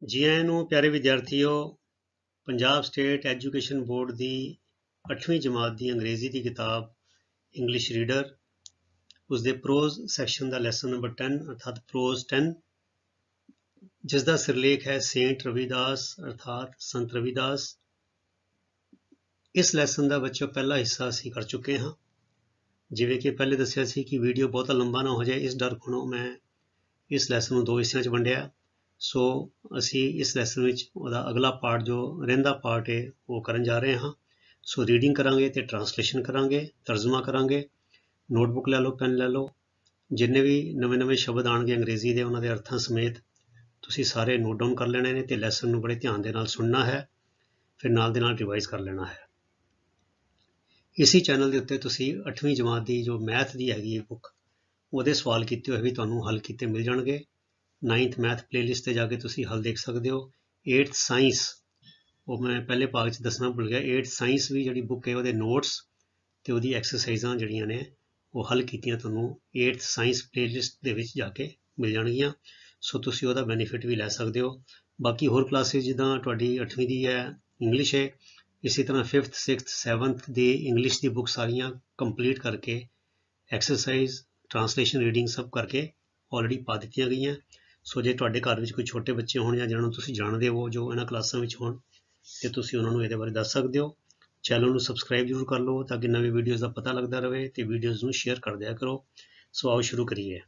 जी आयां नूं प्यारे विद्यार्थियों, पंजाब स्टेट एजुकेशन बोर्ड की 8वीं जमात की अंग्रेजी की किताब इंग्लिश रीडर उसके प्रोज सैक्शन का लैसन नंबर 10 अर्थात प्रोज 10 जिसका सिरलेख है सेंट रविदास अर्थात संत रविदास। इस लैसन का बच्चों पहला हिस्सा असी कर चुके हाँ। जिवें कि पहले दसिया सी कि वीडियो बहुत लंबा ना हो जाए, इस डर कोलों मैं इस लैसन को 2 हिस्सों च वंडिया। सो असी इस लैसन में ਉਹਦਾ अगला पार्ट जो ਰਹਿੰਦਾ पार्ट है वो करन जा रहे हाँ। सो रीडिंग करांगे ते ट्रांसलेशन करांगे, तर्जमा करांगे। नोटबुक लै लो, पेन लै लो। जिन्ने भी नवे शब्द आएंगे अंग्रेजी के उन्होंने अर्थां समेत तुसी सारे नोट डाउन कर लेने ने ते लैसन नूं बड़े ध्यान दे नाल सुनना है, फिर नाल दे नाल रिवाइज कर लेना है। इसी चैनल के उत्ते तुसी 8वीं जमात की जो मैथ की हैगी बुक ਉਹਦੇ सवाल किए हुए भी तुहानूं हल किए मिल जाएंगे। 9th मैथ प्लेलिस्ट से जाके तुसी हल देख सकते हो। 8th साइंस वो मैं पहले भाग च दसना भुल गया। 8th साइंस भी जी बुक है वो नोट्स तो वो एक्सरसाइजा जड़ियाँ ने वो हल कीतियां तुहानूं 8th साइंस प्लेलिस्ट दे विच जाके मिल जाणगियां। सो तुसी ਉਹਦਾ बेनीफिट भी लै सकते हो। बाकी होर क्लासिस जिद्दां तुहाडी 8वीं की है इंग्लिश है, इसी तरह 5th 6th 7th की इंग्लिश की बुक सारियां कंप्लीट करके एक्सरसाइज ट्रांसलेशन रीडिंग सब करके ऑलरेडी पा दित्तियां गईयां। सो जे तुहाडे घर विच कोई छोटे बच्चे होण जां जिन्हां नूं तुसीं जाणदे हो जो इन्हां क्लासां विच होण ते तुसीं उन्हां नूं इहदे बारे दस सकदे हो। चैनल नूं सबसक्राइब जरूर कर लो ताकि नवीं वीडियोज़ का पता लगता रहे ते वीडियोज़ नूं शेयर कर दिया करो। सो आओ शुरू करिए।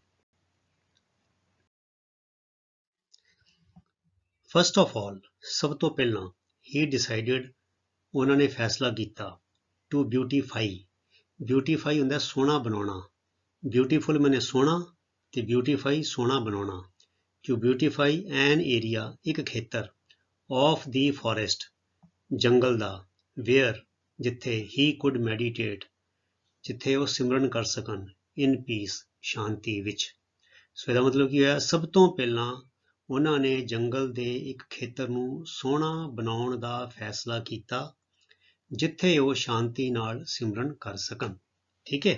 फस्ट ऑफ ऑल सब तो पहला ही डिसाइडेड उन्होंने फैसला किया टू ब्यूटीफाई। ब्यूटीफाई हुंदा सोहना बनाना। ब्यूटीफुल मैंने सोहना ते ब्यूटीफाई सोहना बनाना। टू ब्यूटीफाई एन एरिया एक खेतर ऑफ दी फॉरेस्ट जंगल दा वेयर जिथे ही कुड मैਡੀਟੇਟ जिथे वो सिमरन कर सकन इन पीस शांति विच। सो ਇਹਦਾ मतलब ਕੀ ਹੋਇਆ, ਸਭ ਤੋਂ ਪਹਿਲਾਂ ਉਹਨਾਂ ਨੇ ਜੰਗਲ ਦੇ ਇੱਕ ਖੇਤਰ ਨੂੰ ਸੋਹਣਾ ਬਣਾਉਣ ਦਾ ਫੈਸਲਾ ਕੀਤਾ ਜਿੱਥੇ ਉਹ ਸ਼ਾਂਤੀ ਨਾਲ ਸਿਮਰਨ ਕਰ ਸਕਣ। ठीक है,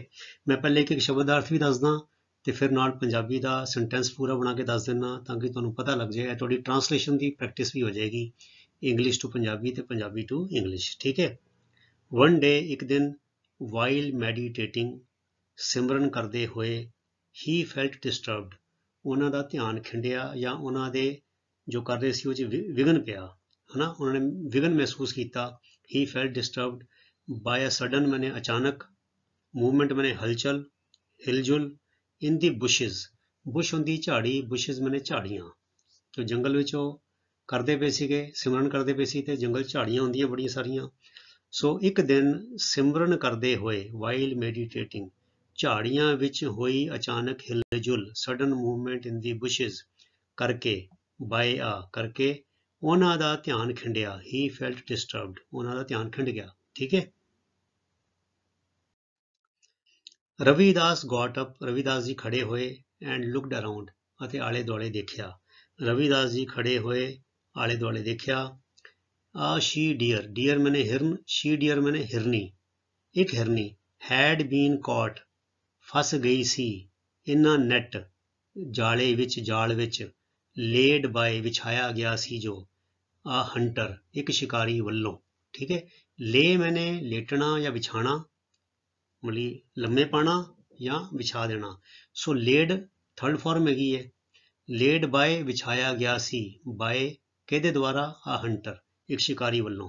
मैं पहले एक शब्द ਦਾ अर्थ भी ਦੱਸਦਾ ਤੇ ਫਿਰ ਨਾਲ ਪੰਜਾਬੀ ਦਾ ਸੈਂਟੈਂਸ ਪੂਰਾ ਬਣਾ ਕੇ ਦੱਸ ਦਿੰਦਾ ਤਾਂ ਕਿ ਤੁਹਾਨੂੰ ਪਤਾ ਲੱਗ ਜਾਏ। ਤੁਹਾਡੀ ट्रांसलेशन ਦੀ प्रैक्टिस भी हो जाएगी इंग्लिश टू पंजाबी ਤੇ पंजाबी टू इंग्लिश। ठीक है। वन डे एक दिन वाइल मैਡੀਟੇਟਿੰਗ सिमरन करते हुए ही फैल्ट डिस्टर्बड ਉਹਨਾਂ ਦਾ ਧਿਆਨ ਖਿੰਡਿਆ ਜਾਂ ਉਹਨਾਂ ਦੇ ਜੋ ਕਰ ਰਹੇ ਸੀ ਉਹ 'ਚ ਵਿਘਨ ਪਿਆ ਹੈ ਨਾ, ਉਹਨਾਂ ਨੇ ਵਿਘਨ ਮਹਿਸੂਸ ਕੀਤਾ। He felt disturbed by a sudden मैंने अचानक, मूवमेंट मैंने हलचल हिलजुल इन दी बुशेज बुश होंदी झाड़ी, बुशेज मैंने झाड़ियाँ। तो जंगल विच ਉਹ ਕਰਦੇ ਪਏ ਸੀਗੇ, ਸਿਮਰਨ ਕਰਦੇ ਪਏ ਸੀ ਤੇ ਜੰਗਲ ਝਾੜੀਆਂ ਹੁੰਦੀਆਂ ਬੜੀਆਂ ਸਾਰੀਆਂ। ਸੋ ਇੱਕ ਦਿਨ ਸਿਮਰਨ ਕਰਦੇ ਹੋਏ ਵਾਈਲ ਮੈਡੀਟੇਟਿੰਗ ਝਾੜੀਆਂ ਵਿੱਚ ਹੋਈ ਅਚਾਨਕ ਹਿਲਜੁਲ ਸਡਨ ਮੂਵਮੈਂਟ ਇਨ ਦੀ ਬੁਸ਼ੇਜ਼ ਕਰਕੇ ਬਾਏ ਆ ਕਰਕੇ ਉਹਨਾਂ ਦਾ ਧਿਆਨ ਖਿੰਡਿਆ। ਹੀ ਫੈਲਟ ਡਿਸਟਰਬਡ ਉਹਨਾਂ ਦਾ ਧਿਆਨ ਖਿੰਡ ਗਿਆ। ਠੀਕ ਹੈ। ਰਵੀਦਾਸ ਗॉट ਅਪ ਰਵੀਦਾਸ ਜੀ ਖੜੇ ਹੋਏ ਐਂਡ ਲੁਕਡ ਅਰਾਊਂਡ ਅਤੇ ਆਲੇ ਦੁਆਲੇ ਦੇਖਿਆ। ਰਵੀਦਾਸ ਜੀ ਖੜੇ ਹੋਏ ਆਲੇ ਦੁਆਲੇ ਦੇਖਿਆ। ਆ ਸ਼ੀ ਡੀਅਰ, ਡੀਅਰ ਮੈਨੇ ਹਿਰਨ, ਸ਼ੀ ਡੀਅਰ ਮੈਨੇ ਹਿਰਨੀ, ਇੱਕ ਹਿਰਨੀ ਹੈਡ ਬੀਨ ਕੌਟ ਫਸ ਗਈ ਸੀ ਇਨਾਂ ਨੈਟ ਜਾਲੇ ਵਿੱਚ, ਜਾਲ ਵਿੱਚ ਲੇਡ ਬਾਏ ਵਿਛਾਇਆ ਗਿਆ ਸੀ ਜੋ ਆ ਹੰਟਰ ਇੱਕ ਸ਼ਿਕਾਰੀ ਵੱਲੋਂ। ਠੀਕ ਹੈ। ਲੇ ਮੈਨੇ ਲੇਟਣਾ ਜਾਂ ਵਿਛਾਣਾ मतलब लम्मे पाना या विछा देना। सो लेड थर्ड फॉर्म हैगी है। लेड बाय विछाया गया सी बाय किहदे द्वारा आ हंटर एक शिकारी वालों।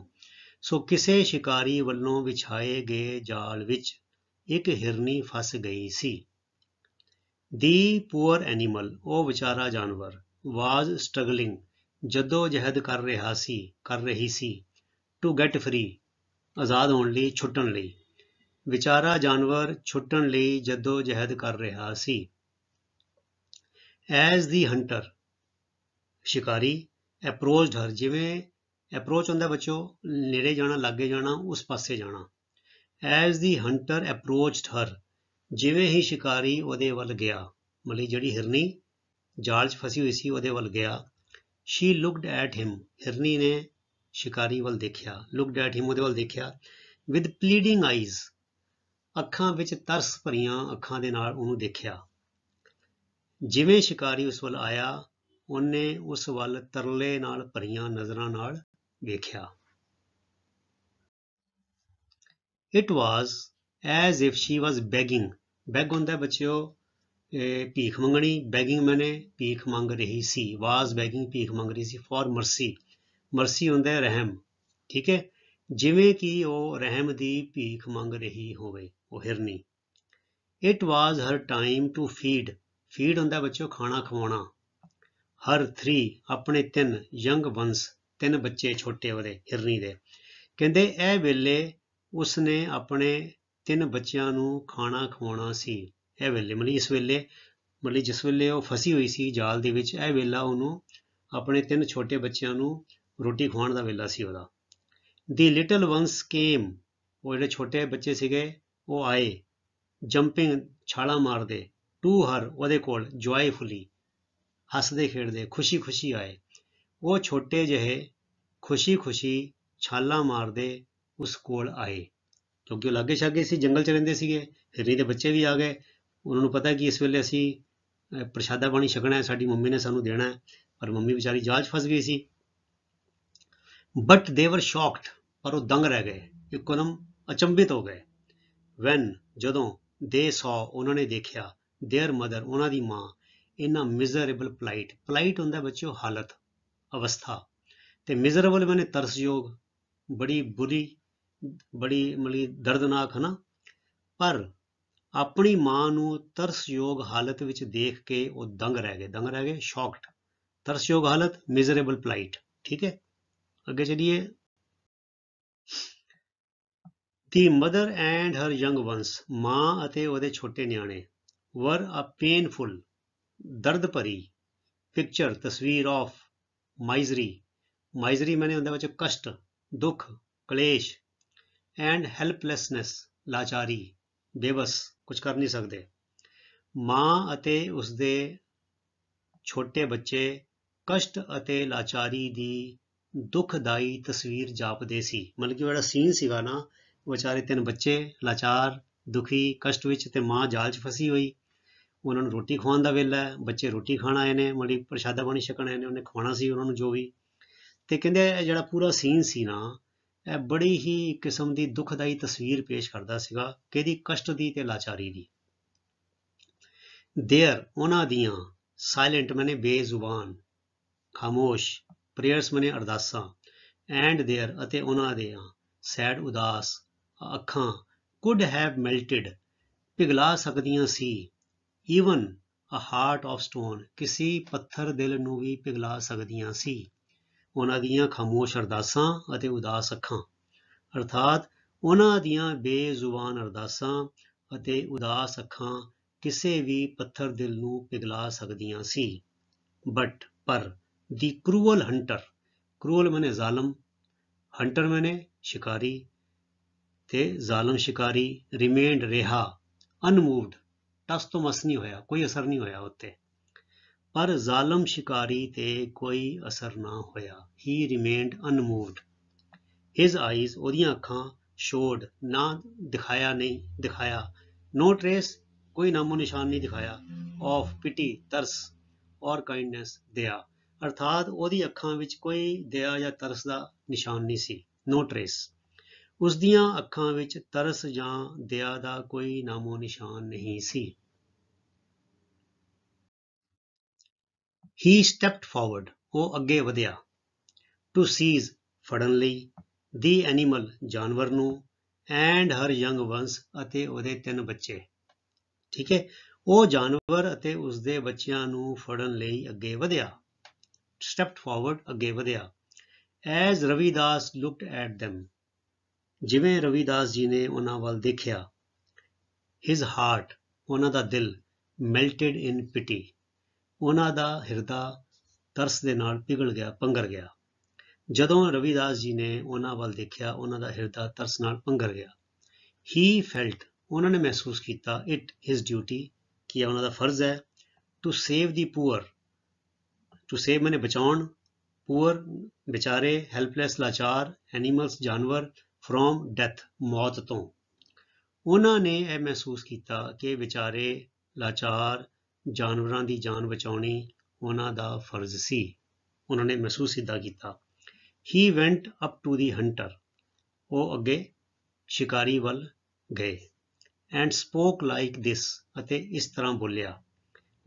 सो किसे शिकारी वालों विछाए गए जाल विच एक हिरनी फस गई सी। दी पुअर एनीमल ओ बेचारा जानवर वाज स्ट्रगलिंग जद्दोजहद कर रही सी टू गैट फ्री आज़ाद होने लई, छुट्टन लई। ਵਿਚਾਰਾ ਜਾਨਵਰ ਛੁੱਟਣ ਲਈ ਜੱਦੋ ਜਹਿਦ ਕਰ ਰਿਹਾ ਸੀ। ਐਜ਼ ਦੀ ਹੰਟਰ ਸ਼ਿਕਾਰੀ ਅਪਰੋਚਡ ਹਰ, ਜਿਵੇਂ ਅਪਰੋਚ ਹੁੰਦਾ ਬੱਚੋ ਨੇੜੇ ਜਾਣਾ, ਲਾਗੇ ਜਾਣਾ, ਉਸ ਪਾਸੇ ਜਾਣਾ। ਐਜ਼ ਦੀ ਹੰਟਰ ਅਪਰੋਚਡ ਹਰ ਜਿਵੇਂ ਹੀ ਸ਼ਿਕਾਰੀ ਉਹਦੇ ਵੱਲ ਗਿਆ, ਮਤਲਬ ਜਿਹੜੀ ਹਿਰਨੀ ਜਾਲ 'ਚ ਫਸੀ ਹੋਈ ਸੀ ਉਹਦੇ ਵੱਲ ਗਿਆ। ਸ਼ੀ ਲੁਕਡ ਐਟ ਹਿਮ ਹਿਰਨੀ ਨੇ ਸ਼ਿਕਾਰੀ ਵੱਲ ਦੇਖਿਆ। ਲੁਕਡ ਐਟ ਹਿਮ ਉਹਦੇ ਵੱਲ ਦੇਖਿਆ। ਵਿਦ ਪਲੀਡਿੰਗ ਆਈਜ਼ ਅੱਖਾਂ ਵਿੱਚ ਤਰਸ ਭਰੀਆਂ ਅੱਖਾਂ ਦੇ ਨਾਲ ਉਹਨੂੰ ਦੇਖਿਆ। ਜਿਵੇਂ ਸ਼ਿਕਾਰੀ ਉਸ ਵੱਲ ਆਇਆ ਉਹਨੇ ਉਸ ਵੱਲ ਤਰਲੇ ਨਾਲ ਭਰੀਆਂ ਨਜ਼ਰਾਂ ਨਾਲ ਵੇਖਿਆ। It was as if she was begging. Beg ਹੁੰਦਾ ਬੱਚਿਓ ਭੀਖ ਮੰਗਣੀ, begging ਮੈਨੇ ਭੀਖ ਮੰਗ ਰਹੀ ਸੀ, was begging ਭੀਖ ਮੰਗ ਰਹੀ ਸੀ, for mercy, mercy ਹੁੰਦਾ ਰਹਿਮ, ਠੀਕ ਹੈ, ਜਿਵੇਂ ਕਿ ਉਹ ਰਹਿਮ ਦੀ ਭੀਖ ਮੰਗ ਰਹੀ ਹੋਵੇ, ਉਹ ਹਿਰਨੀ। It was her time to feed, feed ਹੁੰਦਾ ਬੱਚਿਓ ਖਾਣਾ ਖਵਾਉਣਾ, her three ਆਪਣੇ ਤਿੰਨ young ones ਤਿੰਨ ਬੱਚੇ ਛੋਟੇ ਉਹਦੇ ਹਿਰਨੀ ਦੇ, ਕਹਿੰਦੇ ਇਹ ਵੇਲੇ ਉਸਨੇ ਆਪਣੇ ਤਿੰਨ ਬੱਚਿਆਂ ਨੂੰ ਖਾਣਾ ਖਵਾਉਣਾ ਸੀ। ਇਹ ਵੇਲੇ ਮਤਲਬ ਇਸ ਵੇਲੇ ਮਤਲਬ ਜਿਸ ਵੇਲੇ ਉਹ ਫਸੀ ਹੋਈ ਸੀ ਜਾਲ ਦੇ ਵਿੱਚ, ਇਹ ਵੇਲਾ ਉਹਨੂੰ ਆਪਣੇ ਤਿੰਨ ਛੋਟੇ ਬੱਚਿਆਂ ਨੂੰ ਰੋਟੀ ਖਵਾਉਣ ਦਾ ਵੇਲਾ ਸੀ ਉਹਦਾ। ਦੀ ਲਿਟਲ ਵਨਸ ਕੇਮ, ਉਹ ਜਿਹੜੇ ਛੋਟੇ ਬੱਚੇ ਸੀਗੇ ਉਹ ਆਏ, ਜੰਪਿੰਗ ਛਾਲਾਂ ਮਾਰਦੇ, ਟੂ ਹਰ ਉਹਦੇ ਕੋਲ, ਜੁਆਏਫੁਲੀ ਹੱਸਦੇ ਖੇਡਦੇ, ਖੁਸ਼ੀ ਖੁਸ਼ੀ ਆਏ। ਉਹ ਛੋਟੇ ਜਿਹੇ ਖੁਸ਼ੀ ਖੁਸ਼ੀ ਛਾਲਾਂ ਮਾਰਦੇ ਉਸ ਕੋਲ ਆਏ, ਕਿਉਂਕਿ ਉਹ ਲਾਗੇ ਛਾਗੇ ਸੀ, ਜੰਗਲ 'ਚ ਰਹਿੰਦੇ ਸੀਗੇ, ਹਿਰਨੀ ਦੇ ਬੱਚੇ ਵੀ ਆ ਗਏ, ਉਹਨਾਂ ਨੂੰ ਪਤਾ ਕਿ ਇਸ ਵੇਲੇ ਅਸੀਂ ਪ੍ਰਸ਼ਾਦਾ ਪਾਣੀ ਛਕਣਾ ਹੈ, ਸਾਡੀ ਮੰਮੀ ਨੇ ਸਾਨੂੰ ਦੇਣਾ ਹੈ, ਪਰ ਮੰਮੀ ਵਿਚਾਰੀ ਜਾਲ 'ਚ ਫਸ ਗਈ ਸੀ। ਬਟ ਦੇ ਵਰ ਸ਼ੌਕਡ, ਪਰ ਉਹ ਦੰਗ ਰਹਿ ਗਏ, ਇੱਕੋਦਮ ਅਚੰਭਿਤ ਹੋ ਗਏ। ਵੈਨ ਜਦੋਂ ਦੇ ਸੌ ਉਹਨਾਂ ਨੇ ਦੇਖਿਆ, ਦੇਅਰ ਮਦਰ ਉਹਨਾਂ ਦੀ ਮਾਂ, ਇਨ ਅ ਮਿਜ਼ਰੇਬਲ ਪਲਾਈਟ, ਪਲਾਈਟ ਹੁੰਦਾ ਬੱਚਿਓ ਹਾਲਤ ਅਵਸਥਾ, ਤੇ ਮਿਜ਼ਰੇਬਲ ਮੈਨੇ ਤਰਸਯੋਗ, ਬੜੀ ਬੁਰੀ, ਬੜੀ ਮਤਲਬ ਦਰਦਨਾਕ ਹੈ ਨਾ, ਪਰ ਆਪਣੀ ਮਾਂ ਨੂੰ ਤਰਸਯੋਗ ਹਾਲਤ ਵਿੱਚ ਦੇਖ ਕੇ ਉਹ ਦੰਗ ਰਹਿ ਗਏ, ਸ਼ੌਕਡ, ਤਰਸਯੋਗ ਹਾਲਤ, ਮਿਜ਼ਰੇਬਲ ਪਲਾਈਟ, ਠੀਕ ਹੈ। ਅੱਗੇ ਚਲੀਏ। The mother and her young ones, ਮਾਂ ਅਤੇ ਉਹਦੇ ਛੋਟੇ ਨਿਆਣੇ, ਵਰ ਅ ਪੇਨਫੁਲ, ਦਰਦ ਭਰੀ, ਪਿਕਚਰ ਤਸਵੀਰ ਆਫ ਮਾਈਜ਼ਰੀ, ਮਾਈਜ਼ਰੀ ਮੈਨੇ ਹੁੰਦਾ ਵਿੱਚ ਕਸ਼ਟ, ਦੁੱਖ, ਕਲੇਸ਼, ਐਂਡ ਹੈਲਪਲੈਸਨੈਸ ਲਾਚਾਰੀ, ਬੇਬਸ, ਕੁਝ ਕਰ ਨਹੀਂ ਸਕਦੇ। ਮਾਂ ਅਤੇ ਉਸਦੇ ਛੋਟੇ ਬੱਚੇ ਕਸ਼ਟ ਅਤੇ ਲਾਚਾਰੀ ਦੀ ਦੁਖਦਾਈ ਤਸਵੀਰ ਜਾਪਦੇ ਸੀ, ਮਤਲਬ ਕਿ ਜਿਹੜਾ ਸੀਨ ਸੀਗਾ ਨਾ, ਵਿਚਾਰੇ ਤਿੰਨ ਬੱਚੇ ਲਾਚਾਰ, ਦੁਖੀ, ਕਸ਼ਟ ਵਿੱਚ, ਤੇ ਮਾਂ ਜਾਲ 'ਚ ਫਸੀ ਹੋਈ, ਉਹਨਾਂ ਨੂੰ ਰੋਟੀ ਖਵਾਉਣ ਦਾ ਵੇਲਾ ਹੈ, ਬੱਚੇ ਰੋਟੀ ਖਾਣ ਆਏ ਨੇ, ਮਤਲਬ ਪ੍ਰਸ਼ਾਦਾ ਪਾਣੀ ਛਕਣ ਆਏ ਨੇ, ਉਹਨੇ ਖਵਾਉਣਾ ਸੀ ਉਹਨਾਂ ਨੂੰ ਜੋ ਵੀ, ਤੇ ਕਹਿੰਦੇ ਇਹ ਜਿਹੜਾ ਪੂਰਾ ਸੀਨ ਸੀ ਨਾ, ਇਹ ਬੜੀ ਹੀ ਕਿਸਮ ਦੀ ਦੁਖਦਾਈ ਤਸਵੀਰ ਪੇਸ਼ ਕਰਦਾ ਸੀਗਾ, ਕਿਹਦੀ, ਕਸ਼ਟ ਦੀ ਤੇ ਲਾਚਾਰੀ ਦੀ। ਦੇਅਰ ਉਹਨਾਂ ਦੀਆਂ, ਸਾਇਲੈਂਟ ਮੈਨੇ ਬੇਜ਼ੁਬਾਨ, ਖਾਮੋਸ਼, ਪ੍ਰੇਅਰਸ ਮੈਨੇ ਅਰਦਾਸਾਂ, ਐਂਡ ਦੇਅਰ ਅਤੇ ਉਹਨਾਂ ਦੀਆਂ, ਸੈਡ ਉਦਾਸ ਅੱਖਾਂ, ਕੁਡ ਹੈਵ ਮੈਲਟਡ ਪਿਘਲਾ ਸਕਦੀਆਂ ਸੀ, even a heart of stone ਕਿਸੇ ਪੱਥਰ ਦਿਲ ਨੂੰ ਵੀ ਪਿਘਲਾ ਸਕਦੀਆਂ ਸੀ। ਉਹਨਾਂ ਦੀਆਂ ਖਾਮੋਸ਼ ਅਰਦਾਸਾਂ ਅਤੇ ਉਦਾਸ ਅੱਖਾਂ, ਅਰਥਾਤ ਉਹਨਾਂ ਦੀਆਂ ਬੇਜ਼ੁਬਾਨ ਅਰਦਾਸਾਂ ਅਤੇ ਉਦਾਸ ਅੱਖਾਂ ਕਿਸੇ ਵੀ ਪੱਥਰ ਦਿਲ ਨੂੰ ਪਿਘਲਾ ਸਕਦੀਆਂ ਸੀ। ਬਟ ਪਰ ਦੀ ਕਰੂਅਲ ਹੰਟਰ, ਕਰੂਅਲ ਮੈਨੇ ਜ਼ਾਲਮ, ਹੰਟਰ ਮੈਨੇ ਸ਼ਿਕਾਰੀ, ਤੇ ਜ਼ਾਲਮ ਸ਼ਿਕਾਰੀ, ਰਿਮੇਨਡ ਰਿਹਾ, ਅਨਮੂਵਡ, ਟਸ ਤੋਂ ਮਸ ਨਹੀਂ ਹੋਇਆ, ਕੋਈ ਅਸਰ ਨਹੀਂ ਹੋਇਆ ਉੱਤੇ, ਪਰ ਜ਼ਾਲਮ ਸ਼ਿਕਾਰੀ ਤੇ ਕੋਈ ਅਸਰ ਨਾ ਹੋਇਆ। ਹੀ ਰਿਮੇਨਡ ਅਨਮੂਵਡ। ਹਿਜ਼ ਆਈਜ਼ ਉਹਦੀਆਂ ਅੱਖਾਂ, ਸ਼ੋਡ ਨਾ ਦਿਖਾਇਆ, ਨਹੀਂ ਦਿਖਾਇਆ, ਨੋ ਟ੍ਰੇਸ ਕੋਈ ਨਾਮੋ ਨਿਸ਼ਾਨ ਨਹੀਂ ਦਿਖਾਇਆ, ਆਫ ਪਿਟੀ ਤਰਸ, ਔਰ ਕਾਈਂਡਨੈਸ ਦਇਆ, ਅਰਥਾਤ ਉਹਦੀ ਅੱਖਾਂ ਵਿੱਚ ਕੋਈ ਦਇਆ ਜਾਂ ਤਰਸ ਦਾ ਨਿਸ਼ਾਨ ਨਹੀਂ ਸੀ, ਨੋ ਟ੍ਰੇਸ, ਉਸਦੀਆਂ ਅੱਖਾਂ ਵਿੱਚ ਤਰਸ ਜਾਂ ਦਇਆ ਦਾ ਕੋਈ ਨਾਮੋ ਨਿਸ਼ਾਨ ਨਹੀਂ ਸੀ। ਹੀ ਸਟੈਪਡ ਫਾਰਵਰਡ ਉਹ ਅੱਗੇ ਵਧਿਆ, ਟੂ ਸੀਜ਼ ਫੜਨ ਲਈ, ਦੀ ਐਨੀਮਲ ਜਾਨਵਰ ਨੂੰ, ਐਂਡ ਹਰ ਯੰਗ ਵਨਸ ਅਤੇ ਉਹਦੇ ਤਿੰਨ ਬੱਚੇ, ਠੀਕ ਹੈ, ਉਹ ਜਾਨਵਰ ਅਤੇ ਉਸਦੇ ਬੱਚਿਆਂ ਨੂੰ ਫੜਨ ਲਈ ਅੱਗੇ ਵਧਿਆ, ਸਟੈਪਡ ਫਾਰਵਰਡ ਅੱਗੇ ਵਧਿਆ। As Ravidas looked at them ਜਿਵੇਂ ਰਵੀਦਾਸ ਜੀ ਨੇ ਉਹਨਾਂ ਵੱਲ ਦੇਖਿਆ, ਹਿਜ਼ ਹਾਰਟ ਉਹਨਾਂ ਦਾ ਦਿਲ, ਮੈਲਟਡ ਇਨ ਪਿਟੀ ਉਹਨਾਂ ਦਾ ਹਿਰਦਾ ਤਰਸ ਦੇ ਨਾਲ ਪਿਘਲ ਗਿਆ, ਪੰਘਰ ਗਿਆ। ਜਦੋਂ ਰਵੀਦਾਸ ਜੀ ਨੇ ਉਹਨਾਂ ਵੱਲ ਦੇਖਿਆ, ਉਹਨਾਂ ਦਾ ਹਿਰਦਾ ਤਰਸ ਨਾਲ ਪੰਘਰ ਗਿਆ। ਹੀ ਫੈਲਟ ਉਹਨਾਂ ਨੇ ਮਹਿਸੂਸ ਕੀਤਾ, ਇਟ ਹਿਜ਼ ਡਿਊਟੀ ਕਿ ਉਹਨਾਂ ਦਾ ਫਰਜ਼ ਹੈ, to save the poor, to save ਮੈਨੇ ਬਚਾਉਣ, ਪੂਅਰ ਵਿਚਾਰੇ, ਹੈਲਪਲੈਸ ਲਾਚਾਰ, ਐਨੀਮਲਸ ਜਾਨਵਰ, ਫਰੋਮ ਡੈਥ ਮੌਤ ਤੋਂ। ਉਹਨਾਂ ਨੇ ਇਹ ਮਹਿਸੂਸ ਕੀਤਾ ਕਿ ਵਿਚਾਰੇ ਲਾਚਾਰ ਜਾਨਵਰਾਂ ਦੀ ਜਾਨ ਬਚਾਉਣੀ ਉਹਨਾਂ ਦਾ ਫਰਜ਼ ਸੀ, ਉਹਨਾਂ ਨੇ ਮਹਿਸੂਸ ਇੱਦਾਂ ਕੀਤਾ। ਹੀ ਵੈਂਟ ਅਪ ਟੂ ਦੀ ਹੰਟਰ, ਉਹ ਅੱਗੇ ਸ਼ਿਕਾਰੀ ਵੱਲ ਗਏ। ਐਂਡ ਸਪੋਕ ਲਾਈਕ ਦਿਸ, ਅਤੇ ਇਸ ਤਰ੍ਹਾਂ ਬੋਲਿਆ।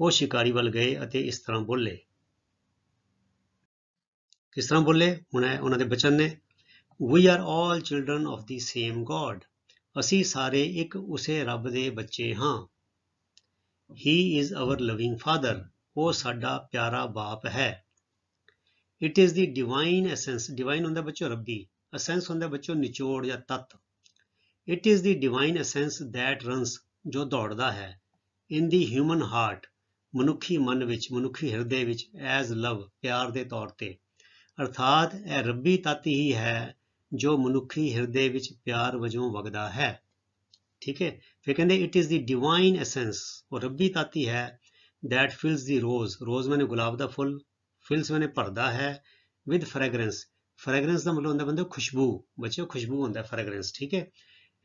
ਉਹ ਸ਼ਿਕਾਰੀ ਵੱਲ ਗਏ ਅਤੇ ਇਸ ਤਰ੍ਹਾਂ ਬੋਲੇ। ਕਿਸ ਤਰ੍ਹਾਂ ਬੋਲੇ? ਹੁਣ ਉਹਨਾਂ ਦੇ ਬਚਨ ਨੇ, We are all children of the same God. ਅਸੀਂ ਸਾਰੇ ਇੱਕ ਉਸੇ ਰੱਬ ਦੇ ਬੱਚੇ ਹਾਂ। He is our loving Father. ਉਹ ਸਾਡਾ ਪਿਆਰਾ ਬਾਪ ਹੈ। It is the divine essence. Divine ਹੁੰਦਾ ਬੱਚੋ ਰੱਬੀ, essence ਹੁੰਦਾ ਬੱਚੋ ਨਿਚੋੜ ਜਾਂ ਤੱਤ। It is the divine essence that runs, ਜੋ ਦੌੜਦਾ ਹੈ, in the human heart, ਮਨੁੱਖੀ ਮਨ ਵਿੱਚ, ਮਨੁੱਖੀ ਹਿਰਦੇ ਵਿੱਚ, as love, ਪਿਆਰ ਦੇ ਤੌਰ ਤੇ। ਅਰਥਾਤ ਇਹ ਰੱਬੀ ਤੱਤ ਹੀ ਹੈ ਜੋ ਮਨੁੱਖੀ ਹਿਰਦੇ ਵਿੱਚ ਪਿਆਰ ਵਜੋਂ ਵਗਦਾ ਹੈ। ਠੀਕ ਹੈ, ਫਿਰ ਕਹਿੰਦੇ it is the divine essence, ਉਹ ਰੱਬੀ ਤੱਤ ਹੀ ਹੈ, that fills the rose, ਰੋਜ਼ ਮੈਨੇ ਗੁਲਾਬ ਦਾ ਫੁੱਲ, ਫਿਲਸ ਮੈਨੇ ਭਰਦਾ ਹੈ, with fragrance, fragrance ਦਾ ਮਤਲਬ ਹੁੰਦਾ ਬੰਦੇ ਖੁਸ਼ਬੂ, ਬੱਚਿਓ ਖੁਸ਼ਬੂ ਹੁੰਦਾ fragrance। ਠੀਕ ਹੈ,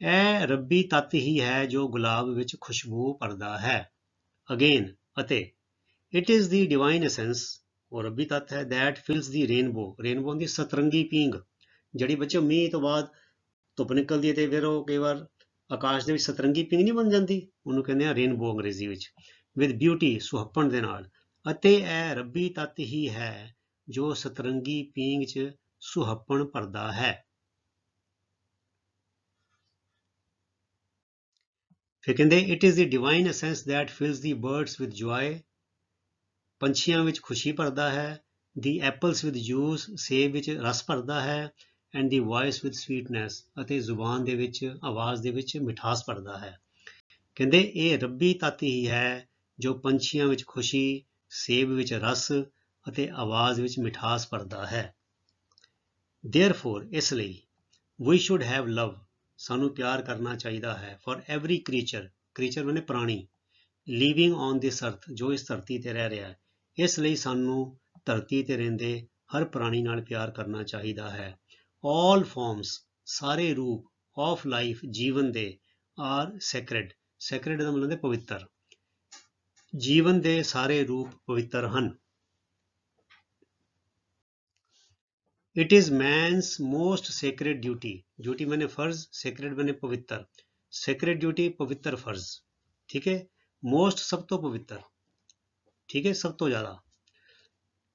ਇਹ ਰੱਬੀ ਤੱਤ ਹੀ ਹੈ ਜੋ ਗੁਲਾਬ ਵਿੱਚ ਖੁਸ਼ਬੂ ਭਰਦਾ ਹੈ। ਅਗੇਨ, ਅਤੇ it is the divine essence, ਉਹ ਰੱਬੀ ਤੱਤ ਹੈ, that fills the rainbow, rainbow ਹੁੰਦੀ ਸਤਰੰਗੀ ਪੀਂਗ, ਜਿਹੜੀ ਬੱਚੇ ਮੀਂਹ ਤੋਂ ਬਾਅਦ ਧੁੱਪ ਨਿਕਲਦੀ ਹੈ ਤੇ ਫਿਰ ਉਹ ਕਈ ਵਾਰ ਆਕਾਸ਼ ਦੇ ਵਿੱਚ ਸਤਰੰਗੀ ਪੀਂਗ ਨਹੀਂ ਬਣ ਜਾਂਦੀ, ਉਹਨੂੰ ਕਹਿੰਦੇ ਆ ਰੇਨਬੋ ਅੰਗਰੇਜ਼ੀ ਵਿੱਚ। ਵਿਦ ਬਿਊਟੀ, ਸੁਹੱਪਣ ਦੇ ਨਾਲ। ਅਤੇ ਇਹ ਰੱਬੀ ਤੱਤ ਹੀ ਹੈ ਜੋ ਸਤਰੰਗੀ ਪੀਂਗ 'ਚ ਸੁਹੱਪਣ ਭਰਦਾ ਹੈ। ਫਿਰ ਕਹਿੰਦੇ it is the divine essence that fills the birds with joy, ਪੰਛੀਆਂ ਵਿੱਚ ਖੁਸ਼ੀ ਭਰਦਾ ਹੈ। ਦੀ ਐਪਲਸ ਵਿਦ ਜੂਸ, ਸੇਬ ਵਿੱਚ ਰਸ ਭਰਦਾ ਹੈ। And the voice with sweetness, ਅਤੇ ਜ਼ੁਬਾਨ ਦੇ ਵਿੱਚ, ਆਵਾਜ਼ ਦੇ ਵਿੱਚ ਮਿਠਾਸ ਭਰਦਾ ਹੈ। ਕਹਿੰਦੇ ਇਹ ਰੱਬੀ ਤੱਤ ਹੀ ਹੈ ਜੋ ਪੰਛੀਆਂ ਵਿੱਚ ਖੁਸ਼ੀ, ਸੇਬ ਵਿੱਚ ਰਸ ਅਤੇ ਆਵਾਜ਼ ਵਿੱਚ ਮਿਠਾਸ ਭਰਦਾ ਹੈ। Therefore, ਇਸ ਲਈ, we should have love, ਸਾਨੂੰ ਪਿਆਰ ਕਰਨਾ ਚਾਹੀਦਾ ਹੈ, for every creature, creature ਮਾਨੇ ਪ੍ਰਾਣੀ, living on this earth, ਜੋ ਇਸ ਧਰਤੀ ਤੇ ਰਹਿ ਰਿਹਾ ਹੈ। ਇਸ ਲਈ ਸਾਨੂੰ ਧਰਤੀ ਤੇ ਰਹਿੰਦੇ ਹਰ ਪ੍ਰਾਣੀ ਨਾਲ ਪਿਆਰ ਕਰਨਾ ਚਾਹੀਦਾ ਹੈ। All forms, ਸਾਰੇ ਰੂਪ, of life, ਜੀਵਨ ਦੇ, are sacred, sacred ਦਾ ਮਤਲਬ ਹੈ ਪਵਿੱਤਰ, ਜੀਵਨ ਦੇ ਸਾਰੇ ਰੂਪ ਪਵਿੱਤਰ ਹਨ। It is man's most sacred duty, duty ਮੈਨੇ ਫਰਜ਼, sacred ਮੈਨੇ ਪਵਿੱਤਰ, sacred duty ਪਵਿੱਤਰ ਫਰਜ਼। ਠੀਕ ਹੈ, most ਸਭ ਤੋਂ ਪਵਿੱਤਰ, ਠੀਕ ਹੈ, ਸਭ ਤੋਂ ਜ਼ਿਆਦਾ।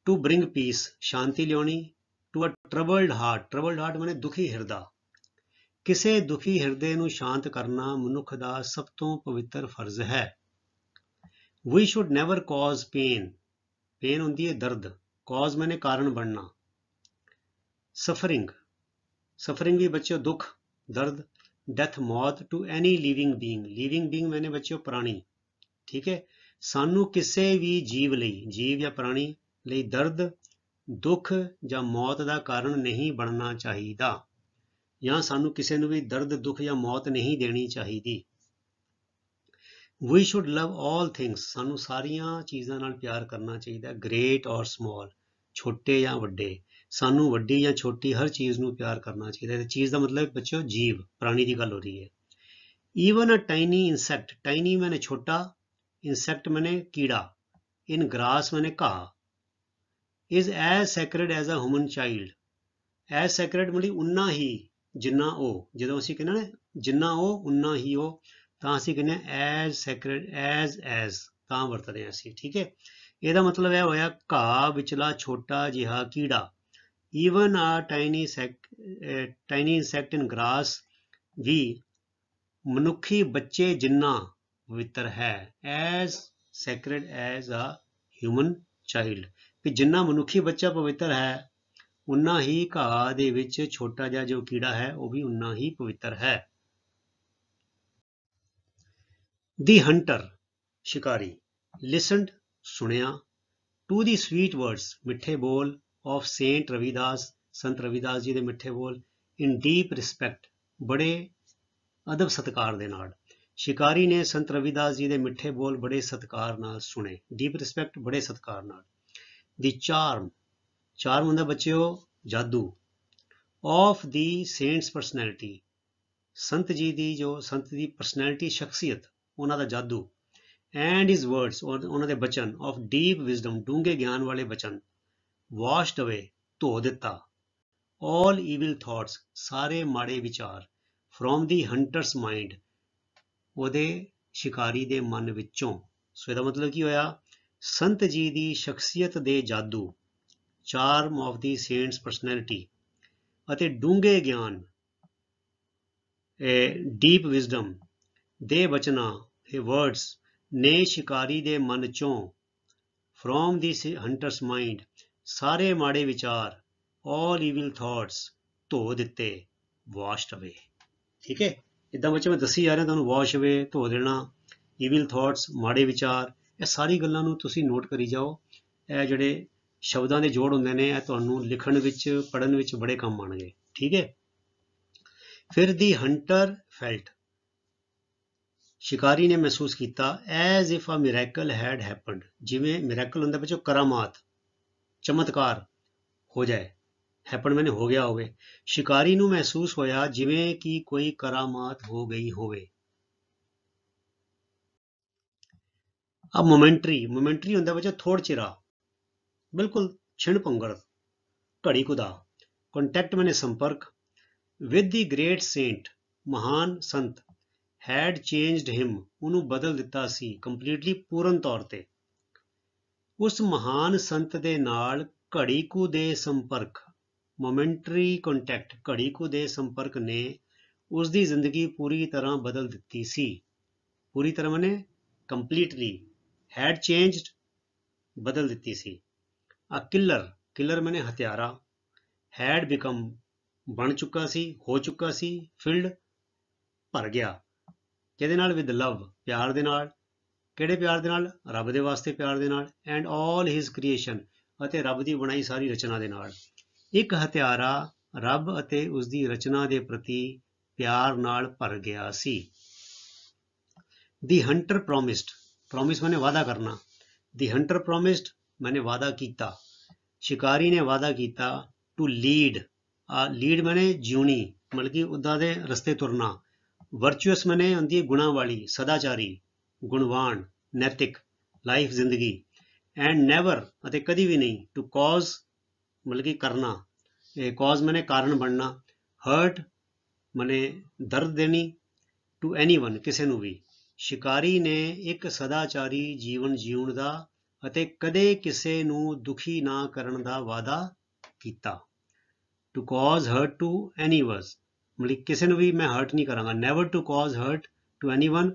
To bring peace, ਸ਼ਾਂਤੀ ਲਿਆਉਣੀ। To a troubled heart, troubled heart ਮੈਨੇ ਦੁਖੀ ਹਿਰਦਾ, ਕਿਸੇ ਦੁਖੀ ਹਿਰਦੇ ਨੂੰ ਸ਼ਾਂਤ ਕਰਨਾ ਮਨੁੱਖ ਦਾ ਸਭ ਤੋਂ ਪਵਿੱਤਰ ਫਰਜ਼ ਹੈ। We should never cause pain, pain ਹੁੰਦੀ ਹੈ ਦਰਦ, cause ਮੈਨੇ ਕਾਰਨ ਬਣਨਾ। Suffering, suffering ਵੀ ਬੱਚਿਓ ਦੁੱਖ, ਦਰਦ। Death, ਮੌਤ। To any living being, living being ਮੈਨੇ ਬੱਚਿਓ ਪ੍ਰਾਣੀ। ਠੀਕ ਹੈ, ਸਾਨੂੰ ਕਿਸੇ ਵੀ ਜੀਵ ਲਈ, ਜੀਵ ਜਾਂ ਪ੍ਰਾਣੀ ਲਈ ਦਰਦ, ਦੁੱਖ ਜਾਂ ਮੌਤ ਦਾ ਕਾਰਨ ਨਹੀਂ ਬਣਨਾ ਚਾਹੀਦਾ, ਜਾਂ ਸਾਨੂੰ ਕਿਸੇ ਨੂੰ ਵੀ ਦਰਦ, ਦੁੱਖ ਜਾਂ ਮੌਤ ਨਹੀਂ ਦੇਣੀ ਚਾਹੀਦੀ। We should love all things, ਸਾਨੂੰ ਸਾਰੀਆਂ ਚੀਜ਼ਾਂ ਨਾਲ ਪਿਆਰ ਕਰਨਾ ਚਾਹੀਦਾ, great or small, ਛੋਟੇ ਜਾਂ ਵੱਡੇ। ਸਾਨੂੰ ਵੱਡੀ ਜਾਂ ਛੋਟੀ ਹਰ ਚੀਜ਼ ਨੂੰ ਪਿਆਰ ਕਰਨਾ ਚਾਹੀਦਾ ਹੈ। ਚੀਜ਼ ਦਾ ਮਤਲਬ ਬੱਚਿਓ ਜੀਵ, ਪ੍ਰਾਣੀ ਦੀ ਗੱਲ ਹੋ ਰਹੀ ਹੈ। Even a tiny insect, tiny ਮੈਨੇ ਛੋਟਾ, insect ਮੈਨੇ ਕੀੜਾ, in grass ਮੈਨੇ ਘਾਹ, is as sacred as a human child, as sacred ਮਤਲਬ ਉਨਾ ਹੀ ਜਿੰਨਾ ਉਹ, ਜਦੋਂ ਅਸੀਂ ਕਹਿੰਦੇ ਨਾ ਜਿੰਨਾ ਉਹ ਉਨਾ ਹੀ ਉਹ, ਤਾਂ ਅਸੀਂ ਕਹਿੰਦੇ as sacred as ਤਾਂ ਵਰਤਦੇ ਹਾਂ ਅਸੀਂ। ਠੀਕ ਹੈ, ਇਹਦਾ ਮਤਲਬ ਇਹ ਹੋਇਆ ਘਾਹ ਵਿਚਲਾ ਛੋਟਾ ਜਿਹਾ ਕੀੜਾ। Even a tiny insect in grass ਵੀ ਮਨੁੱਖੀ ਬੱਚੇ ਜਿੰਨਾ ਪਵਿੱਤਰ ਹੈ, as sacred as a human child, ਕਿ ਜਿੰਨਾ ਮਨੁੱਖੀ ਬੱਚਾ ਪਵਿੱਤਰ ਹੈ, ਉਨਾ ਹੀ ਘਾਹ ਦੇ ਵਿੱਚ ਛੋਟਾ ਜਿਹਾ ਜੋ ਕੀੜਾ ਹੈ ਉਹ ਵੀ ਉਨਾ ਹੀ ਪਵਿੱਤਰ ਹੈ। The hunter, ਸ਼ਿਕਾਰੀ, listened, ਸੁਣਿਆ, to the sweet words, ਮਿੱਠੇ ਬੋਲ, of Saint Ravidas, ਸੰਤ ਰਵਿਦਾਸ ਜੀ ਦੇ ਮਿੱਠੇ ਬੋਲ, in deep respect, ਬੜੇ ਅਦਬ ਸਤਿਕਾਰ ਦੇ ਨਾਲ। ਸ਼ਿਕਾਰੀ ਨੇ ਸੰਤ ਰਵਿਦਾਸ ਜੀ ਦੇ ਮਿੱਠੇ ਬੋਲ ਬੜੇ ਸਤਿਕਾਰ ਨਾਲ ਸੁਣੇ, deep respect, ਬੜੇ ਸਤਿਕਾਰ ਨਾਲ। The charm, charm ਹੁੰਦਾ ਬੱਚਿਓ ਜਾਦੂ, of the saint's personality, ਸੰਤ ਜੀ ਦੀ ਜੋ ਸੰਤ ਦੀ ਪਰਸਨੈਲਿਟੀ, ਸ਼ਖਸੀਅਤ, ਉਹਨਾਂ ਦਾ ਜਾਦੂ, ਐਂਡ ਹਿਜ਼ ਵਰਡਸ, ਉਹਨਾਂ ਦੇ ਬਚਨ, ਆਫ ਡੀਪ ਵਿਜ਼ਡਮ, ਡੂੰਘੇ ਗਿਆਨ ਵਾਲੇ ਬਚਨ, ਵਾਸ਼ਡ ਅਵੇ, ਧੋ ਦਿੱਤਾ, all evil thoughts, ਸਾਰੇ ਮਾੜੇ ਵਿਚਾਰ, from the hunter's mind, ਉਹਦੇ ਸ਼ਿਕਾਰੀ ਦੇ ਮਨ ਵਿੱਚੋਂ। ਸੋ ਇਹਦਾ ਮਤਲਬ ਕੀ ਹੋਇਆ, ਸੰਤ ਜੀ ਦੀ ਸ਼ਖਸੀਅਤ ਦੇ ਜਾਦੂ, charm of the saints personality, ਅਤੇ ਡੂੰਘੇ ਗਿਆਨ, ਡੀਪ ਵਿਜ਼ਡਮ ਦੇ ਬਚਨਾਂ, ਇਹ ਵਰਡਸ ਨੇ ਸ਼ਿਕਾਰੀ ਦੇ ਮਨ ਚੋਂ, from the hunter's mind, ਸਾਰੇ ਮਾੜੇ ਵਿਚਾਰ, all evil thoughts, ਧੋ ਦਿੱਤੇ, washed away। ਠੀਕ ਹੈ, ਇੱਦਾਂ ਬੱਚੇ ਮੈਂ ਦੱਸੀ ਜਾ ਰਿਹਾ ਤੁਹਾਨੂੰ, wash away, ਧੋ ਦੇਣਾ, evil thoughts, ਮਾੜੇ ਵਿਚਾਰ, ਇਹ ਸਾਰੀ ਗੱਲਾਂ ਨੂੰ ਤੁਸੀਂ ਨੋਟ ਕਰੀ ਜਾਓ। ਇਹ ਜਿਹੜੇ ਸ਼ਬਦਾਂ ਦੇ ਜੋੜ ਹੁੰਦੇ ਨੇ, ਇਹ ਤੁਹਾਨੂੰ ਲਿਖਣ ਵਿੱਚ, ਪੜ੍ਹਨ ਵਿੱਚ ਬੜੇ ਕੰਮ ਆਉਣਗੇ। ਠੀਕ ਹੈ, ਫਿਰ ਦੀ ਹੰਟਰ ਫੈਲਟ, ਸ਼ਿਕਾਰੀ ਨੇ ਮਹਿਸੂਸ ਕੀਤਾ, as if a miracle had happened, ਜਿਵੇਂ ਮਿਰੈਕਲ ਹੁੰਦਾ ਬੱਚੋ ਕਰਾਮਾਤ, ਚਮਤਕਾਰ ਹੋ ਜਾਏ, ਹੈਪਨ ਮੈਨੇ ਹੋ ਗਿਆ ਹੋਵੇ। ਸ਼ਿਕਾਰੀ ਨੂੰ ਮਹਿਸੂਸ ਹੋਇਆ ਜਿਵੇਂ ਕਿ ਕੋਈ ਕਰਾਮਾਤ ਹੋ ਗਈ ਹੋਵੇ। ਅਬ ਮੋਮੈਂਟਰੀ, ਮੋਮੈਂਟਰੀ ਹੁੰਦਾ ਬੱਚਾ ਥੋੜ ਚਿਰਾ, ਬਿਲਕੁਲ ਛਿਣ ਭੰਗੜ, ਘੜੀ ਕੁਦਾ। ਕੰਟੈਕਟ ਮੈਨੇ ਸੰਪਰਕ, ਵਿਦ ਦੀ ਗ੍ਰੇਟ ਸੇਂਟ, ਮਹਾਨ ਸੰਤ, ਹੈਡ ਚੇਂਜਡ ਹਿਮ, ਉਹਨੂੰ ਬਦਲ ਦਿੱਤਾ ਸੀ, ਕੰਪਲੀਟਲੀ, ਪੂਰਨ ਤੌਰ ਤੇ। ਉਸ ਮਹਾਨ ਸੰਤ ਦੇ ਨਾਲ ਘੜੀ ਕੁ ਦੇ ਸੰਪਰਕ, ਮੋਮੈਂਟਰੀ ਕੰਟੈਕਟ, ਘੜੀ ਕੁ ਦੇ ਸੰਪਰਕ ਨੇ ਉਸ ਦੀ ਜ਼ਿੰਦਗੀ ਪੂਰੀ ਤਰ੍ਹਾਂ ਬਦਲ ਦਿੱਤੀ ਸੀ। ਪੂਰੀ ਤਰ੍ਹਾਂ ਮੈਨੇ ਕੰਪਲੀਟਲੀ, ਹੈਡ ਚੇਂਜਡ, ਬਦਲ ਦਿੱਤੀ ਸੀ। ਆ ਕਿਲਰ, ਕਿਲਰ ਮੈਨੇ ਹਥਿਆਰਾ, ਹੈਡ ਬਿਕਮ, ਬਣ ਚੁੱਕਾ ਸੀ, ਹੋ ਚੁੱਕਾ ਸੀ, ਫਿਲਡ, ਭਰ ਗਿਆ, ਕਿਹਦੇ ਨਾਲ, ਵਿਦ ਲਵ, ਪਿਆਰ ਦੇ ਨਾਲ। ਕਿਹੜੇ ਪਿਆਰ ਦੇ ਨਾਲ, ਰੱਬ ਦੇ ਵਾਸਤੇ ਪਿਆਰ ਦੇ ਨਾਲ, ਐਂਡ ਆਲ ਹਿਜ਼ ਕ੍ਰੀਏਸ਼ਨ, ਅਤੇ ਰੱਬ ਦੀ ਬਣਾਈ ਸਾਰੀ ਰਚਨਾ ਦੇ ਨਾਲ। ਇੱਕ ਹਥਿਆਰਾ ਰੱਬ ਅਤੇ ਉਸਦੀ ਰਚਨਾ ਦੇ ਪ੍ਰਤੀ ਪਿਆਰ ਨਾਲ ਭਰ ਗਿਆ ਸੀ। ਦੀ ਹੰਟਰ ਪ੍ਰੋਮਿਸਡ, ਪ੍ਰੋਮਿਸ ਮੈਨੇ ਵਾਅਦਾ ਕਰਨਾ, ਦੀ ਹੰਟਰ ਪ੍ਰੋਮਿਸਡ ਮੈਨੇ ਵਾਅਦਾ ਕੀਤਾ, ਸ਼ਿਕਾਰੀ ਨੇ ਵਾਅਦਾ ਕੀਤਾ, ਟੂ ਲੀਡ, ਲੀਡ ਮੈਨੇ ਜਿਉਣੀ, ਮਤਲਬ ਕਿ ਉੱਦਾਂ ਦੇ ਰਸਤੇ ਤੁਰਨਾ। ਵਰਚੁਅਸ ਮੈਨੇ ਹੁੰਦੀ ਹੈ ਗੁਣਾਂ ਵਾਲੀ, ਸਦਾਚਾਰੀ, ਗੁਣਵਾਨ, ਨੈਤਿਕ, ਲਾਈਫ, ਜ਼ਿੰਦਗੀ। ਐਂਡ ਨੈਵਰ, ਅਤੇ ਕਦੀ ਵੀ ਨਹੀਂ, ਟੂ ਕੌਜ਼, ਮਤਲਬ ਕਿ ਕਰਨਾ, ਕੌਜ਼ ਮੈਨੇ ਕਾਰਨ ਬਣਨਾ, ਹਰਟ ਮੈਨੇ ਦਰਦ ਦੇਣੀ, ਟੂ ਐਨੀਵਨ, ਕਿਸੇ ਨੂੰ ਵੀ। ਸ਼ਿਕਾਰੀ ਨੇ ਇੱਕ ਸਦਾਚਾਰੀ ਜੀਵਨ ਜਿਉਣ ਦਾ ਅਤੇ ਕਦੇ ਕਿਸੇ ਨੂੰ ਦੁਖੀ ਨਾ ਕਰਨ ਦਾ ਵਾਅਦਾ ਕੀਤਾ। To cause hurt to anyone, ਮਤਲਬ ਕਿਸੇ ਨੂੰ ਵੀ ਮੈਂ ਹਰਟ ਨਹੀਂ ਕਰਾਂਗਾ, never to cause hurt to anyone,